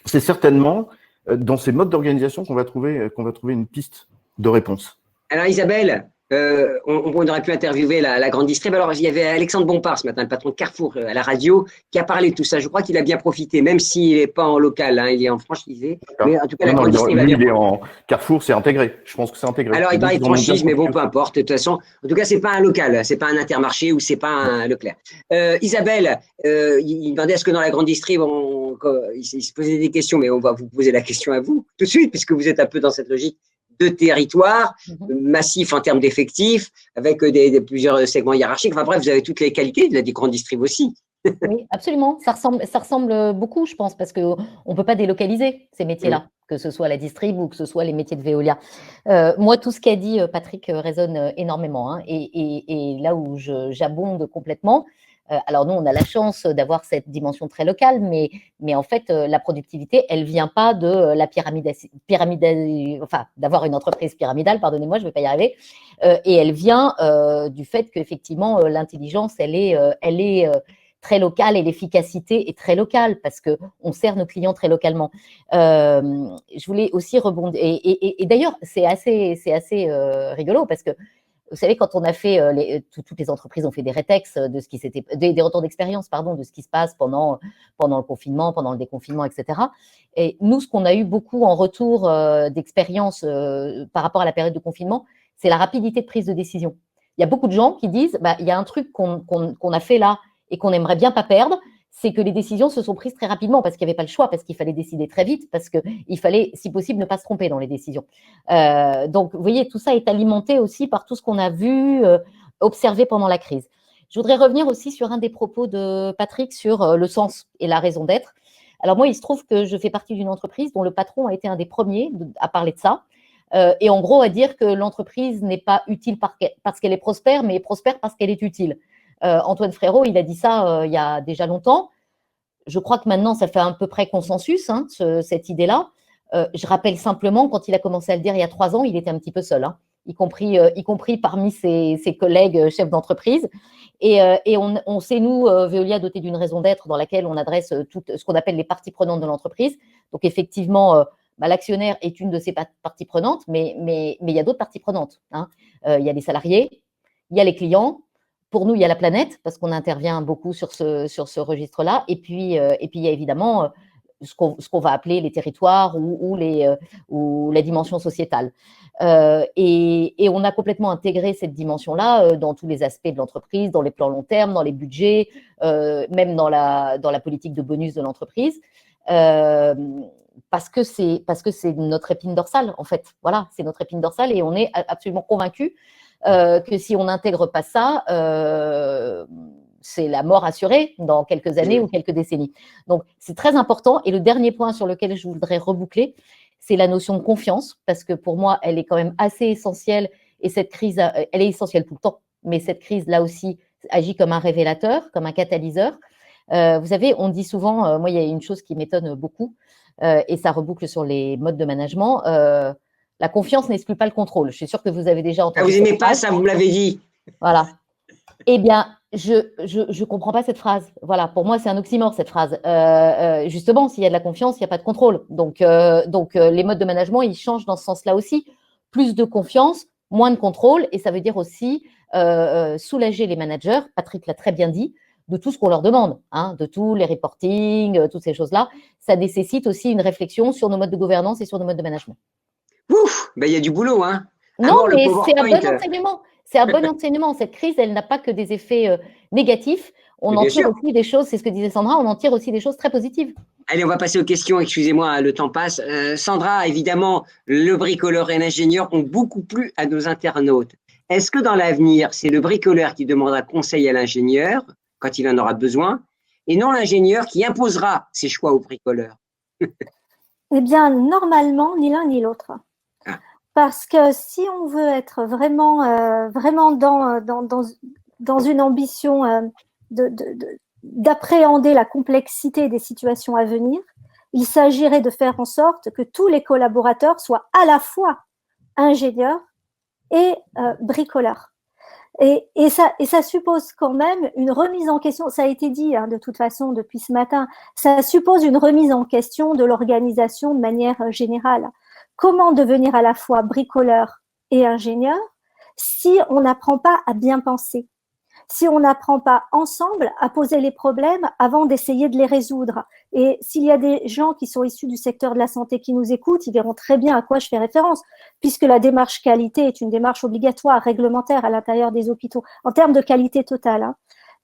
c'est certainement dans ces modes d'organisation qu'on va trouver une piste de réponse. Alors Isabelle, on aurait pu interviewer la grande distrib. Alors il y avait Alexandre Bompard ce matin, le patron de Carrefour à la radio, qui a parlé de tout ça. Je crois qu'il a bien profité, même s'il n'est pas en local, hein, il est en franchisé. Mais en tout cas, la grande distrib lui, il est en Carrefour, c'est intégré. Je pense que c'est intégré. Alors il paraît de franchise, mais bon, peu importe. De toute façon, en tout cas, c'est pas un local, c'est pas un Intermarché ou c'est pas un Leclerc. Isabelle, il demandait est-ce que dans la grande distrib, il se posait des questions, mais on va vous poser la question à vous tout de suite, puisque vous êtes un peu dans cette logique de territoire, massif en termes d'effectifs, avec plusieurs segments hiérarchiques. Enfin bref, vous avez toutes les qualités de la grande distrib aussi. Oui, absolument. Ça ressemble beaucoup, je pense, parce qu'on ne peut pas délocaliser ces métiers-là, que ce soit la distrib ou que ce soit les métiers de Veolia. Moi, tout ce qu'a dit Patrick résonne énormément. Hein, et là où j'abonde complètement, alors nous, on a la chance d'avoir cette dimension très locale, mais en fait, la productivité, elle vient pas de la enfin, d'avoir une entreprise pyramidale, pardonnez-moi, je vais pas y arriver, et elle vient du fait qu'effectivement, l'intelligence, elle est très locale et l'efficacité est très locale parce que on sert nos clients très localement. Je voulais aussi rebondir, et d'ailleurs, c'est assez rigolo parce que vous savez, quand on a fait, toutes les entreprises ont fait des rétex de ce qui s'était, des retours d'expérience, pardon, de ce qui se passe pendant le confinement, pendant le déconfinement, etc. Et nous, ce qu'on a eu beaucoup en retour d'expérience par rapport à la période de confinement, c'est la rapidité de prise de décision. Il y a beaucoup de gens qui disent, il y a un truc qu'on a fait là et qu'on aimerait bien pas perdre, c'est que les décisions se sont prises très rapidement parce qu'il n'y avait pas le choix, parce qu'il fallait décider très vite, parce qu'il fallait, si possible, ne pas se tromper dans les décisions. Donc, vous voyez, tout ça est alimenté aussi par tout ce qu'on a vu, observé pendant la crise. Je voudrais revenir aussi sur un des propos de Patrick sur le sens et la raison d'être. Alors moi, il se trouve que je fais partie d'une entreprise dont le patron a été un des premiers à parler de ça, et en gros à dire que l'entreprise n'est pas utile parce qu'elle est prospère, mais prospère parce qu'elle est utile. Antoine Frérot, il a dit ça il y a déjà longtemps. Je crois que maintenant, ça fait à peu près consensus, hein, cette idée-là. Je rappelle simplement, quand il a commencé à le dire il y a 3 ans, il était un petit peu seul, hein, y compris parmi ses collègues chefs d'entreprise. Et on s'est, nous, Veolia, doté d'une raison d'être dans laquelle on adresse tout ce qu'on appelle les parties prenantes de l'entreprise. Donc, effectivement, l'actionnaire est une de ces parties prenantes, mais il y a d'autres parties prenantes. Hein. Il y a les salariés, il y a les clients. Pour nous, il y a la planète, parce qu'on intervient beaucoup sur ce registre-là. Et puis, il y a évidemment ce qu'on va appeler les territoires ou la dimension sociétale. Et on a complètement intégré cette dimension-là dans tous les aspects de l'entreprise, dans les plans long terme, dans les budgets, même dans la politique de bonus de l'entreprise. Parce que c'est notre épine dorsale, en fait. Voilà, c'est notre épine dorsale et on est absolument convaincus que si on n'intègre pas ça, c'est la mort assurée dans quelques années ou quelques décennies. Donc, c'est très important. Et le dernier point sur lequel je voudrais reboucler, c'est la notion de confiance, parce que pour moi, elle est quand même assez essentielle. Et cette crise, elle est essentielle tout le temps. Mais cette crise, là aussi, agit comme un révélateur, comme un catalyseur. Vous savez, on dit souvent, moi, il y a une chose qui m'étonne beaucoup, et ça reboucle sur les modes de management, la confiance n'exclut pas le contrôle. Je suis sûre que vous avez déjà entendu. Vous n'aimez pas ça, vous me l'avez dit. Voilà. Eh bien, je comprends pas cette phrase. Voilà, pour moi, c'est un oxymore, cette phrase. Justement, s'il y a de la confiance, il n'y a pas de contrôle. Donc, les modes de management, ils changent dans ce sens-là aussi. Plus de confiance, moins de contrôle, et ça veut dire aussi soulager les managers, Patrick l'a très bien dit, de tout ce qu'on leur demande, hein, de tous les reporting, toutes ces choses-là. Ça nécessite aussi une réflexion sur nos modes de gouvernance et sur nos modes de management. Ouf, il y a du boulot, hein. Non, mais c'est un bon enseignement. C'est un bon enseignement. Cette crise, elle n'a pas que des effets négatifs. On en tire aussi des choses, c'est ce que disait Sandra, on en tire aussi des choses très positives. Allez, on va passer aux questions. Excusez-moi, le temps passe. Sandra, évidemment, le bricoleur et l'ingénieur ont beaucoup plu à nos internautes. Est-ce que dans l'avenir, c'est le bricoleur qui demandera conseil à l'ingénieur quand il en aura besoin, et non l'ingénieur qui imposera ses choix au bricoleur? Eh bien, normalement, ni l'un ni l'autre. Parce que si on veut être vraiment dans une ambition d'appréhender la complexité des situations à venir, il s'agirait de faire en sorte que tous les collaborateurs soient à la fois ingénieurs et bricoleurs. Et ça suppose quand même une remise en question, ça a été dit hein, de toute façon depuis ce matin, ça suppose une remise en question de l'organisation de manière générale. Comment devenir à la fois bricoleur et ingénieur si on n'apprend pas à bien penser, si on n'apprend pas ensemble à poser les problèmes avant d'essayer de les résoudre. Et s'il y a des gens qui sont issus du secteur de la santé qui nous écoutent, ils verront très bien à quoi je fais référence, puisque la démarche qualité est une démarche obligatoire, réglementaire à l'intérieur des hôpitaux, en termes de qualité totale. Hein.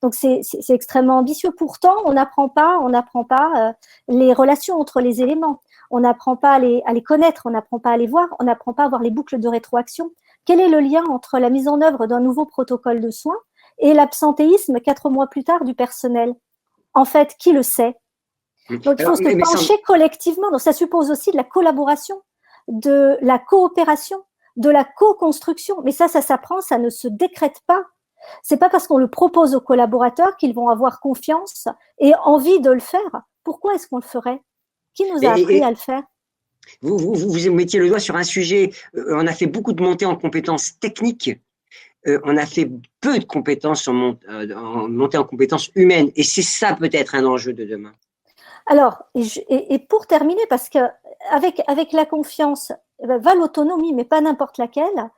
Donc c'est extrêmement ambitieux. Pourtant, on n'apprend pas les relations entre les éléments. On n'apprend pas à les connaître, on n'apprend pas à les voir, on n'apprend pas à voir les boucles de rétroaction. Quel est le lien entre la mise en œuvre d'un nouveau protocole de soins et l'absentéisme 4 mois plus tard du personnel? En fait, qui le sait? Donc, il faut se pencher collectivement. Donc, ça suppose aussi de la collaboration, de la coopération, de la co-construction. Mais ça s'apprend, ça ne se décrète pas. C'est pas parce qu'on le propose aux collaborateurs qu'ils vont avoir confiance et envie de le faire. Pourquoi est-ce qu'on le ferait? Qui nous a appris à le faire? Vous mettiez le doigt sur un sujet. On a fait beaucoup de montées en compétences techniques. On a fait peu de compétences en montée en compétences humaines. Et c'est ça peut-être un enjeu de demain. Alors, et pour terminer, parce que avec la confiance va l'autonomie, mais pas n'importe laquelle,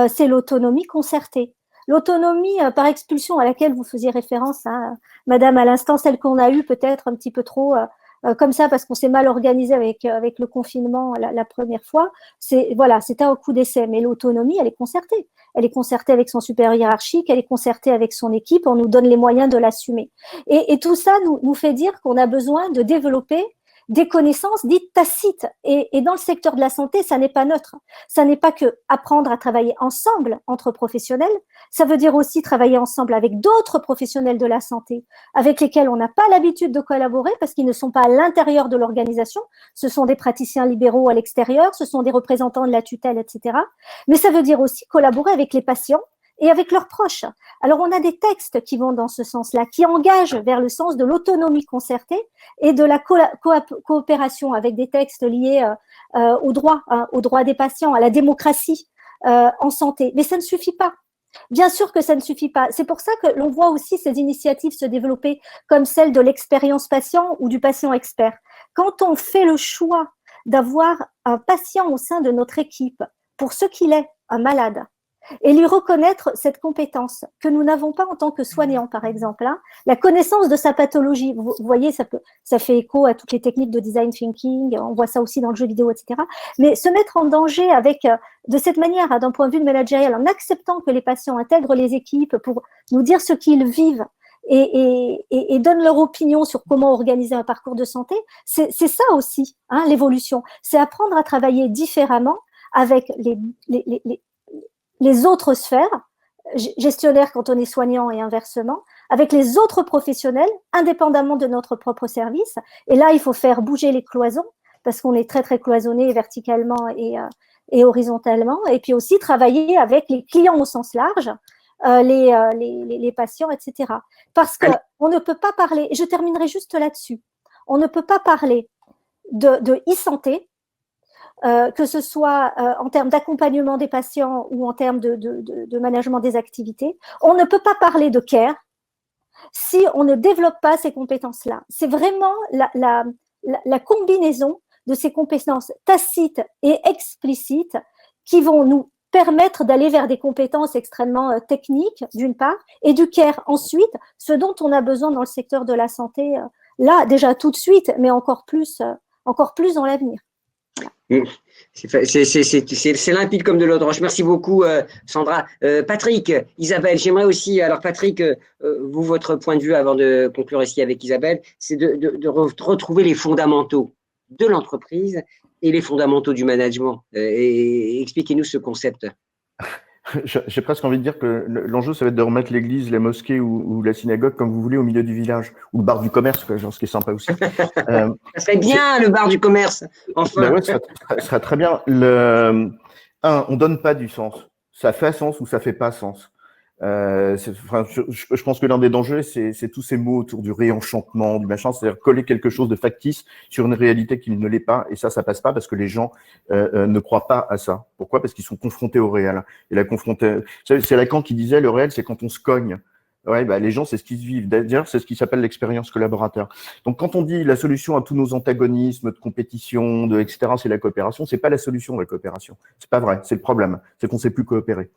c'est l'autonomie concertée. L'autonomie par expulsion à laquelle vous faisiez référence, hein, Madame, à l'instant, celle qu'on a eue peut-être un petit peu trop comme ça parce qu'on s'est mal organisé avec le confinement la première fois. C'était un coup d'essai. Mais l'autonomie, elle est concertée. Elle est concertée avec son supérieur hiérarchique, elle est concertée avec son équipe. On nous donne les moyens de l'assumer. Et tout ça nous fait dire qu'on a besoin de développer des connaissances dites tacites. Et dans le secteur de la santé, ça n'est pas neutre. Ça n'est pas que apprendre à travailler ensemble entre professionnels. Ça veut dire aussi travailler ensemble avec d'autres professionnels de la santé, avec lesquels on n'a pas l'habitude de collaborer parce qu'ils ne sont pas à l'intérieur de l'organisation. Ce sont des praticiens libéraux à l'extérieur, ce sont des représentants de la tutelle, etc. Mais ça veut dire aussi collaborer avec les patients et avec leurs proches. Alors, on a des textes qui vont dans ce sens-là, qui engagent vers le sens de l'autonomie concertée et de la coopération avec des textes liés au droit des patients, à la démocratie en santé. Mais ça ne suffit pas. Bien sûr que ça ne suffit pas. C'est pour ça que l'on voit aussi ces initiatives se développer comme celle de l'expérience patient ou du patient expert. Quand on fait le choix d'avoir un patient au sein de notre équipe pour ce qu'il est, un malade, et lui reconnaître cette compétence que nous n'avons pas en tant que soignants, par exemple, hein, la connaissance de sa pathologie. Vous voyez, ça fait écho à toutes les techniques de design thinking, on voit ça aussi dans le jeu vidéo, etc. Mais se mettre en danger de cette manière, d'un point de vue managérial, en acceptant que les patients intègrent les équipes pour nous dire ce qu'ils vivent et donnent leur opinion sur comment organiser un parcours de santé, c'est ça aussi, hein, l'évolution. C'est apprendre à travailler différemment avec les autres sphères, gestionnaires quand on est soignant et inversement, avec les autres professionnels, indépendamment de notre propre service. Et là, il faut faire bouger les cloisons, parce qu'on est très, très cloisonné verticalement et horizontalement. Et puis aussi travailler avec les clients au sens large, les patients, etc. Parce qu'on ne peut pas parler, je terminerai juste là-dessus, on ne peut pas parler de e-santé, que ce soit en termes d'accompagnement des patients ou en termes de management des activités. On ne peut pas parler de care si on ne développe pas ces compétences-là. C'est vraiment la combinaison de ces compétences tacites et explicites qui vont nous permettre d'aller vers des compétences extrêmement techniques, d'une part, et du care ensuite, ce dont on a besoin dans le secteur de la santé, là, déjà tout de suite, mais encore plus dans l'avenir. C'est limpide comme de l'eau de roche. Merci beaucoup, Sandra. Patrick, Isabelle, j'aimerais aussi, alors Patrick, vous, votre point de vue avant de conclure ici avec Isabelle, c'est de retrouver les fondamentaux de l'entreprise et les fondamentaux du management. Et expliquez-nous ce concept. J'ai presque envie de dire que l'enjeu, ça va être de remettre l'église, la mosquée ou la synagogue, comme vous voulez, au milieu du village, ou le bar du commerce, quoi, genre, ce qui est sympa aussi. Ça serait bien, le bar du commerce, enfin. Ben ouais, ça serait très bien. On donne pas du sens. Ça fait sens ou ça fait pas sens. Je pense que l'un des dangers, c'est tous ces mots autour du réenchantement, du machin, c'est-à-dire coller quelque chose de factice sur une réalité qui ne l'est pas, et ça passe pas parce que les gens ne croient pas à ça. Pourquoi? Parce qu'ils sont confrontés au réel. Et c'est Lacan qui disait le réel, c'est quand on se cogne. Ouais, bah, les gens, c'est ce qu'ils vivent. D'ailleurs, c'est ce qui s'appelle l'expérience collaborateur. Donc, quand on dit la solution à tous nos antagonismes de compétition, etc., c'est la coopération, c'est pas la solution, la coopération. C'est pas vrai. C'est le problème. C'est qu'on sait plus coopérer.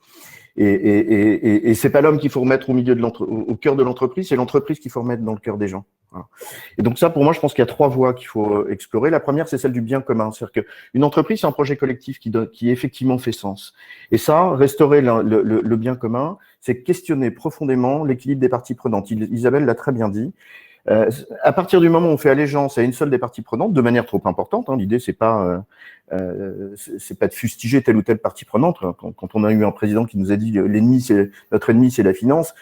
Et c'est pas l'homme qu'il faut remettre au cœur de l'entreprise, c'est l'entreprise qu'il faut remettre dans le cœur des gens. Voilà. Et donc ça, pour moi, je pense qu'il y a 3 voies qu'il faut explorer. La première, c'est celle du bien commun. C'est-à-dire qu'une entreprise, c'est un projet collectif qui effectivement fait sens. Et ça, restaurer le bien commun, c'est questionner profondément l'équilibre des parties prenantes. Isabelle l'a très bien dit. À partir du moment où on fait allégeance à une seule des parties prenantes, de manière trop importante, l'idée c'est pas de fustiger telle ou telle partie prenante. Quand on a eu un président qui nous a dit notre ennemi c'est la finance,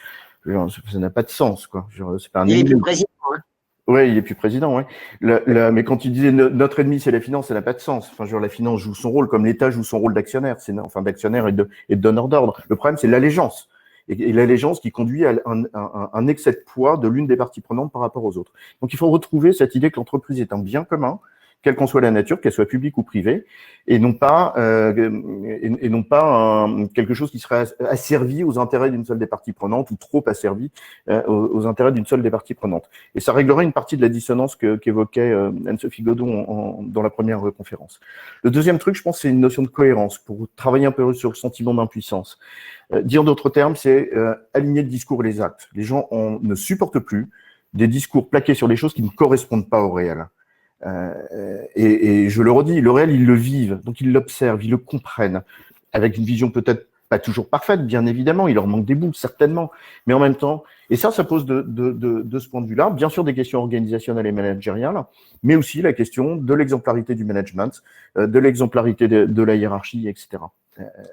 ça n'a pas de sens, quoi. C'est pas un il ennemi. est plus président. Hein. Ouais, il est plus président, ouais. Mais quand il disait notre ennemi c'est la finance, ça n'a pas de sens. Enfin, la finance joue son rôle comme l'État joue son rôle d'actionnaire, d'actionnaire et de donneur d'ordre. Le problème c'est l'allégeance. Et l'allégeance qui conduit à un excès de poids de l'une des parties prenantes par rapport aux autres. Donc, il faut retrouver cette idée que l'entreprise est un bien commun, quelle qu'en soit la nature, qu'elle soit publique ou privée, et non pas quelque chose qui serait asservi aux intérêts d'une seule des parties prenantes ou trop asservi aux intérêts d'une seule des parties prenantes. Et ça réglerait une partie de la dissonance qu'évoquait Anne-Sophie Godon dans la première conférence. Le deuxième truc, je pense, c'est une notion de cohérence pour travailler un peu sur le sentiment d'impuissance. Dire d'autres termes, c'est aligner le discours et les actes. Les gens ne supportent plus des discours plaqués sur les choses qui ne correspondent pas au réel. Et je le redis, le réel, ils le vivent, donc ils l'observent, ils le comprennent, avec une vision peut-être pas toujours parfaite, bien évidemment, il leur manque des bouts, certainement, mais en même temps, et ça pose de ce point de vue-là, bien sûr des questions organisationnelles et managériales, mais aussi la question de l'exemplarité du management, de l'exemplarité de la hiérarchie, etc.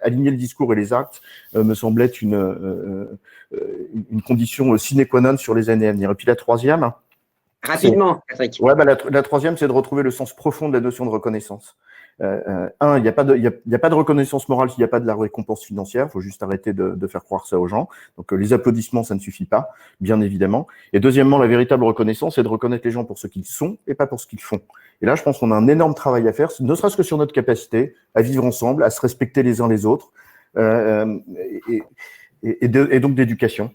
Aligner le discours et les actes me semble être une condition sine qua non sur les années à venir. Et puis la troisième… Rapidement, Patrick. Ouais, la troisième, c'est de retrouver le sens profond de la notion de reconnaissance. Il n'y a pas de reconnaissance morale s'il n'y a pas de la récompense financière. Il faut juste arrêter de faire croire ça aux gens. Donc les applaudissements, ça ne suffit pas, bien évidemment. Et deuxièmement, la véritable reconnaissance, c'est de reconnaître les gens pour ce qu'ils sont et pas pour ce qu'ils font. Et là, je pense qu'on a un énorme travail à faire, ne serait-ce que sur notre capacité à vivre ensemble, à se respecter les uns les autres, et donc d'éducation.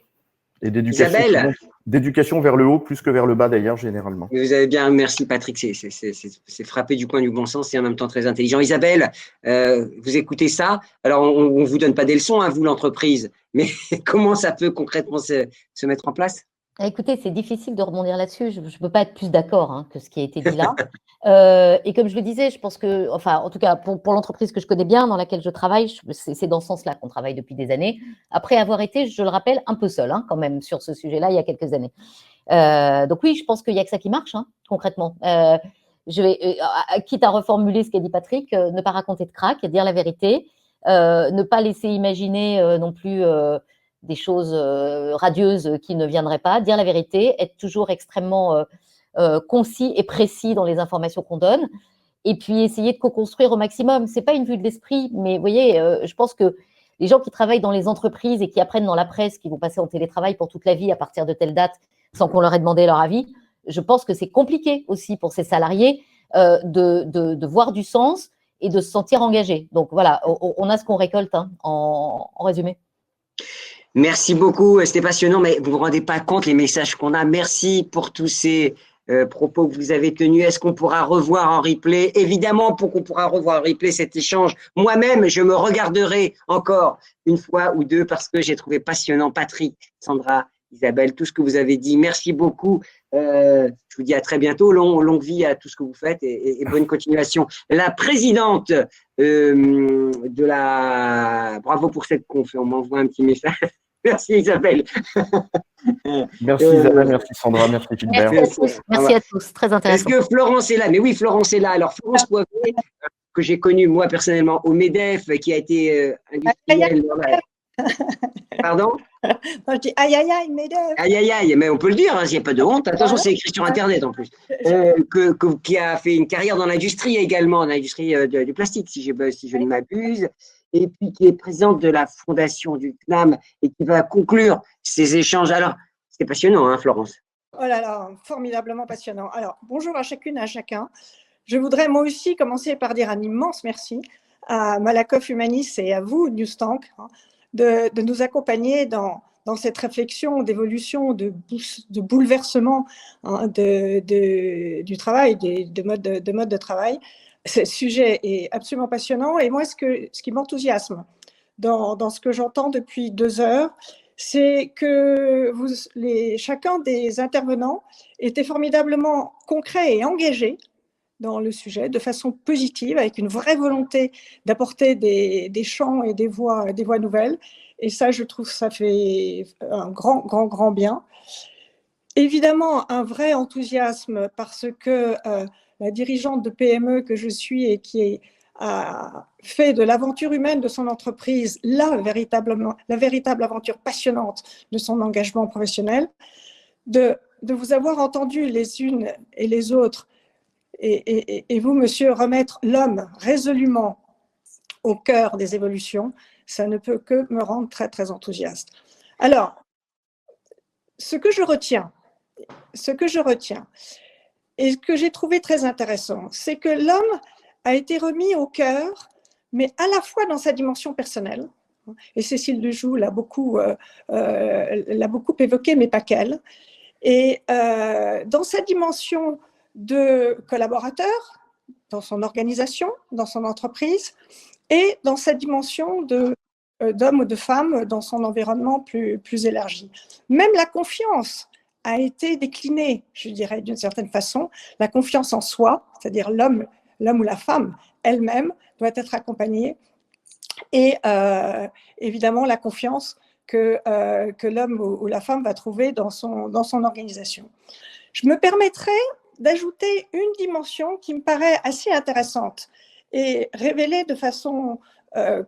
Et d'éducation vers le haut plus que vers le bas d'ailleurs, généralement. Vous avez bien, merci Patrick, c'est frappé du coin du bon sens et en même temps très intelligent. Isabelle, vous écoutez ça, alors on ne vous donne pas des leçons, vous l'entreprise, mais comment ça peut concrètement se mettre en place? Écoutez, c'est difficile de rebondir là-dessus. Je ne peux pas être plus d'accord que ce qui a été dit là. Et comme je le disais, je pense que, enfin, en tout cas, pour l'entreprise que je connais bien, dans laquelle je travaille, c'est dans ce sens-là qu'on travaille depuis des années. Après avoir été, je le rappelle, un peu seul quand même sur ce sujet-là il y a quelques années. Donc oui, je pense qu'il n'y a que ça qui marche, concrètement. Je vais, quitte à reformuler ce qu'a dit Patrick, ne pas raconter de crack, dire la vérité, ne pas laisser imaginer non plus des choses radieuses qui ne viendraient pas, dire la vérité, être toujours extrêmement concis et précis dans les informations qu'on donne, et puis essayer de co-construire au maximum. C'est pas une vue de l'esprit, mais vous voyez, je pense que les gens qui travaillent dans les entreprises et qui apprennent dans la presse qu'ils vont passer en télétravail pour toute la vie à partir de telle date sans qu'on leur ait demandé leur avis, je pense que c'est compliqué aussi pour ces salariés de voir du sens et de se sentir engagés. Donc voilà, on a ce qu'on récolte en résumé. Merci beaucoup, c'était passionnant, mais vous ne vous rendez pas compte les messages qu'on a. Merci pour tous ces propos que vous avez tenus. Est-ce qu'on pourra revoir en replay? Évidemment, pour qu'on pourra revoir en replay cet échange, moi-même, je me regarderai encore une fois ou deux parce que j'ai trouvé passionnant. Patrick, Sandra, Isabelle, tout ce que vous avez dit. Merci beaucoup. Je vous dis à très bientôt. Longue vie à tout ce que vous faites et bonne continuation. La présidente de la… Bravo pour cette conf. On m'envoie un petit message. Merci Isabelle. Merci Isabelle, merci Sandra, merci Gilbert. Merci à tous, très intéressant. Est-ce que Florence est là? Mais oui, Florence est là. Alors Florence Poivret, que j'ai connue moi personnellement au MEDEF, qui a été industriel. Pardon? Non, je dis aïe aïe aïe, MEDEF. Aïe aïe aïe, mais on peut le dire, il n'y a pas de honte. Attention, c'est écrit sur Internet en plus. Qui a fait une carrière dans l'industrie également, dans l'industrie du plastique, si je ne m'abuse. et puis qui est présidente de la fondation du CNAM et qui va conclure ces échanges. Alors, c'est passionnant, hein, Florence? Oh là là, formidablement passionnant. Alors, bonjour à chacune et à chacun. Je voudrais moi aussi commencer par dire un immense merci à Malakoff Humanis et à vous, Newstank, de nous accompagner dans cette réflexion d'évolution, de bouleversement du travail, de mode de travail. Ce sujet est absolument passionnant et moi, ce qui m'enthousiasme dans ce que j'entends depuis 2 heures, c'est que chacun des intervenants était formidablement concret et engagé dans le sujet, de façon positive, avec une vraie volonté d'apporter des champs et des voix nouvelles. Et ça, je trouve, ça fait un grand bien. Évidemment, un vrai enthousiasme parce que la dirigeante de PME que je suis et qui a fait de l'aventure humaine de son entreprise la véritable aventure passionnante de son engagement professionnel, de vous avoir entendu les unes et les autres et vous, monsieur, remettre l'homme résolument au cœur des évolutions, ça ne peut que me rendre très enthousiaste. Alors, ce que je retiens et ce que j'ai trouvé très intéressant, c'est que l'homme a été remis au cœur, mais à la fois dans sa dimension personnelle, et Cécile Dejoux l'a beaucoup évoqué, mais pas qu'elle, et dans sa dimension de collaborateur, dans son organisation, dans son entreprise, et dans sa dimension d'homme ou de femme dans son environnement plus élargi. Même la confiance a été déclinée, je dirais d'une certaine façon, la confiance en soi, c'est-à-dire l'homme ou la femme elle-même doit être accompagnée, et évidemment la confiance que l'homme ou la femme va trouver dans son organisation. Je me permettrai d'ajouter une dimension qui me paraît assez intéressante et révélée de façon,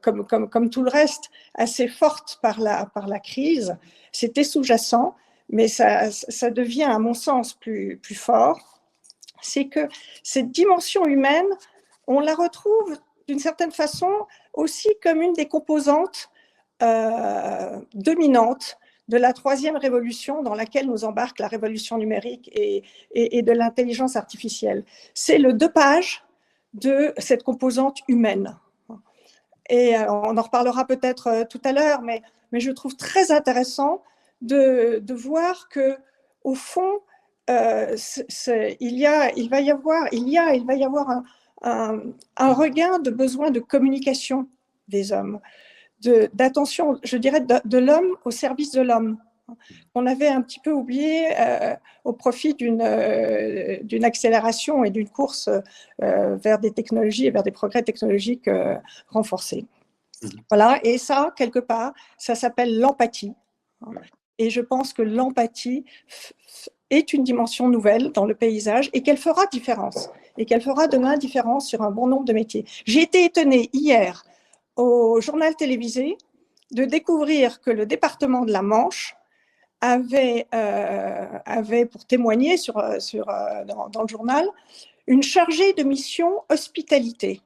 comme tout le reste, assez forte par la crise. C'était sous-jacent, mais ça devient, à mon sens, plus fort. C'est que cette dimension humaine, on la retrouve d'une certaine façon aussi comme une des composantes dominantes de la 3e révolution dans laquelle nous embarque la révolution numérique et de l'intelligence artificielle. C'est le dopage de cette composante humaine. Et on en reparlera peut-être tout à l'heure, mais je trouve très intéressant de voir que, au fond, il va y avoir un regain de besoin de communication des hommes, d'attention, je dirais, de l'homme au service de l'homme. On avait un petit peu oublié au profit d'une accélération et d'une course vers des technologies et vers des progrès technologiques renforcés. Voilà, et ça, quelque part, ça s'appelle l'empathie. Et je pense que l'empathie est une dimension nouvelle dans le paysage et qu'elle fera différence. Et qu'elle fera demain différence sur un bon nombre de métiers. J'ai été étonnée hier au journal télévisé de découvrir que le département de la Manche avait pour témoigner dans le journal, une chargée de mission hospitalité.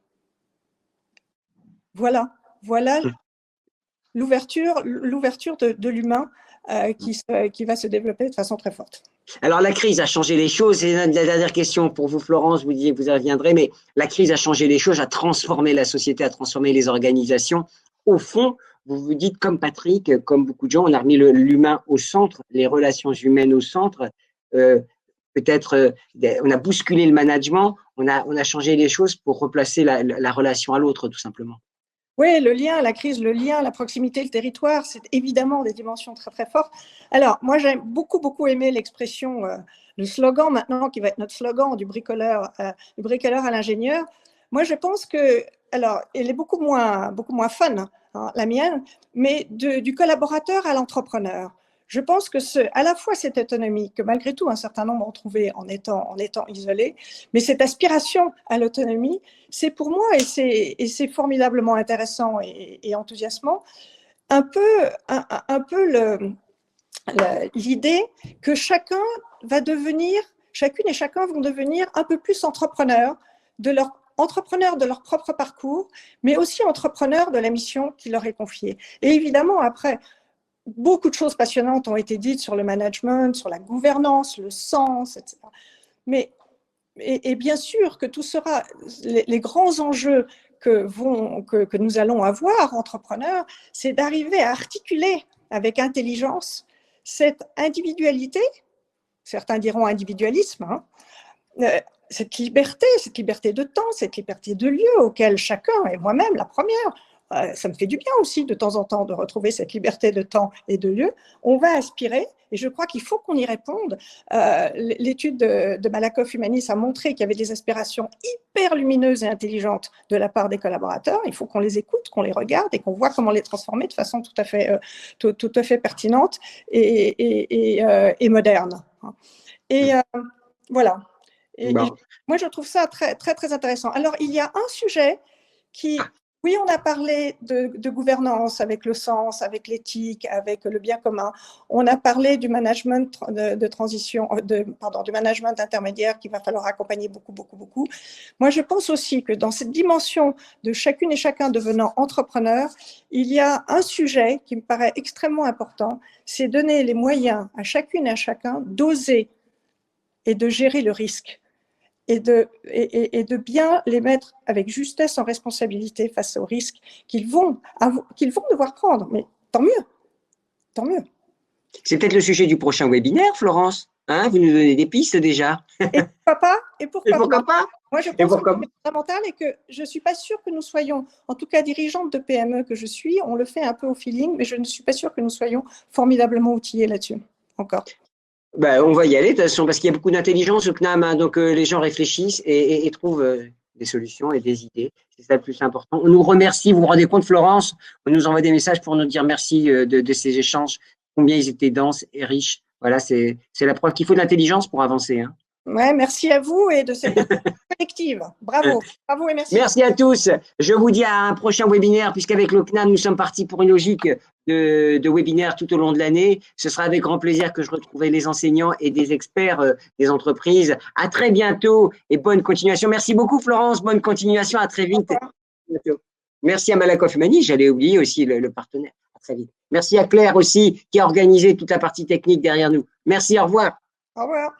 Voilà l'ouverture de l'humain qui va se développer de façon très forte. Alors, la crise a changé les choses. Et la dernière question pour vous, Florence, vous disiez que vous y reviendrez, mais la crise a changé les choses, a transformé la société, a transformé les organisations. Au fond, vous vous dites, comme Patrick, comme beaucoup de gens, on a remis l'humain au centre, les relations humaines au centre. Peut-être, on a bousculé le management, on a changé les choses pour replacer la relation à l'autre, tout simplement. Oui, le lien, la crise, le lien, la proximité, le territoire, c'est évidemment des dimensions très fortes. Alors, moi, j'ai beaucoup aimé l'expression, le slogan maintenant, qui va être notre slogan du bricoleur à l'ingénieur. Moi, je pense que, alors, elle est beaucoup moins fun, hein, la mienne, mais du collaborateur à l'entrepreneur. Je pense que à la fois cette autonomie que malgré tout un certain nombre ont trouvé en étant isolés, mais cette aspiration à l'autonomie, c'est pour moi, et c'est formidablement intéressant et enthousiasmant, un peu l'idée que chacune et chacun vont devenir un peu plus entrepreneurs de leur entrepreneurs de leur propre parcours, mais aussi entrepreneurs de la mission qui leur est confiée. Et évidemment, après, beaucoup de choses passionnantes ont été dites sur le management, sur la gouvernance, le sens, etc. Mais, et bien sûr que tout sera, les grands enjeux que nous allons avoir, entrepreneurs, c'est d'arriver à articuler avec intelligence cette individualité, certains diront individualisme, hein, cette liberté de temps, cette liberté de lieu auquel chacun, et moi-même la première, ça me fait du bien aussi de temps en temps de retrouver cette liberté de temps et de lieu. On va aspirer, et je crois qu'il faut qu'on y réponde. L'étude de Malakoff Humanis a montré qu'il y avait des aspirations hyper lumineuses et intelligentes de la part des collaborateurs. Il faut qu'on les écoute, qu'on les regarde et qu'on voit comment les transformer de façon tout à fait pertinente et moderne. Et voilà. Et moi, je trouve ça très, très, très intéressant. Alors, il y a un sujet qui, oui, on a parlé de gouvernance avec le sens, avec l'éthique, avec le bien commun. On a parlé du management de transition, du management intermédiaire qu'il va falloir accompagner beaucoup, beaucoup, beaucoup. Moi, je pense aussi que dans cette dimension de chacune et chacun devenant entrepreneur, il y a un sujet qui me paraît extrêmement important, c'est donner les moyens à chacune et à chacun d'oser et de gérer le risque. Et de bien les mettre avec justesse en responsabilité face aux risques qu'ils vont devoir prendre. Mais tant mieux, tant mieux. C'est peut-être le sujet du prochain webinaire, Florence. Hein, vous nous donnez des pistes déjà. Et pourquoi pas? Moi, je pense que c'est fondamental et que je ne suis pas sûre que nous soyons, en tout cas dirigeante de PME que je suis, on le fait un peu au feeling, mais je ne suis pas sûre que nous soyons formidablement outillés là-dessus, encore. On va y aller de toute façon parce qu'il y a beaucoup d'intelligence au CNAM, hein, donc les gens réfléchissent et trouvent des solutions et des idées. C'est ça le plus important. On nous remercie, vous vous rendez compte Florence, on nous envoie des messages pour nous dire merci de ces échanges, combien ils étaient denses et riches. Voilà, c'est la preuve qu'il faut de l'intelligence pour avancer. Hein. Ouais, merci à vous et de cette collective. Bravo, bravo et merci. Merci à tous. Je vous dis à un prochain webinaire puisqu'avec le CNAM, nous sommes partis pour une logique de webinaire tout au long de l'année. Ce sera avec grand plaisir que je retrouverai les enseignants et des experts des entreprises. À très bientôt et bonne continuation. Merci beaucoup Florence, bonne continuation, à très vite. Merci à Malakoff Humanis, j'allais oublier aussi le partenaire. À très vite. Merci à Claire aussi qui a organisé toute la partie technique derrière nous. Merci, au revoir. Au revoir.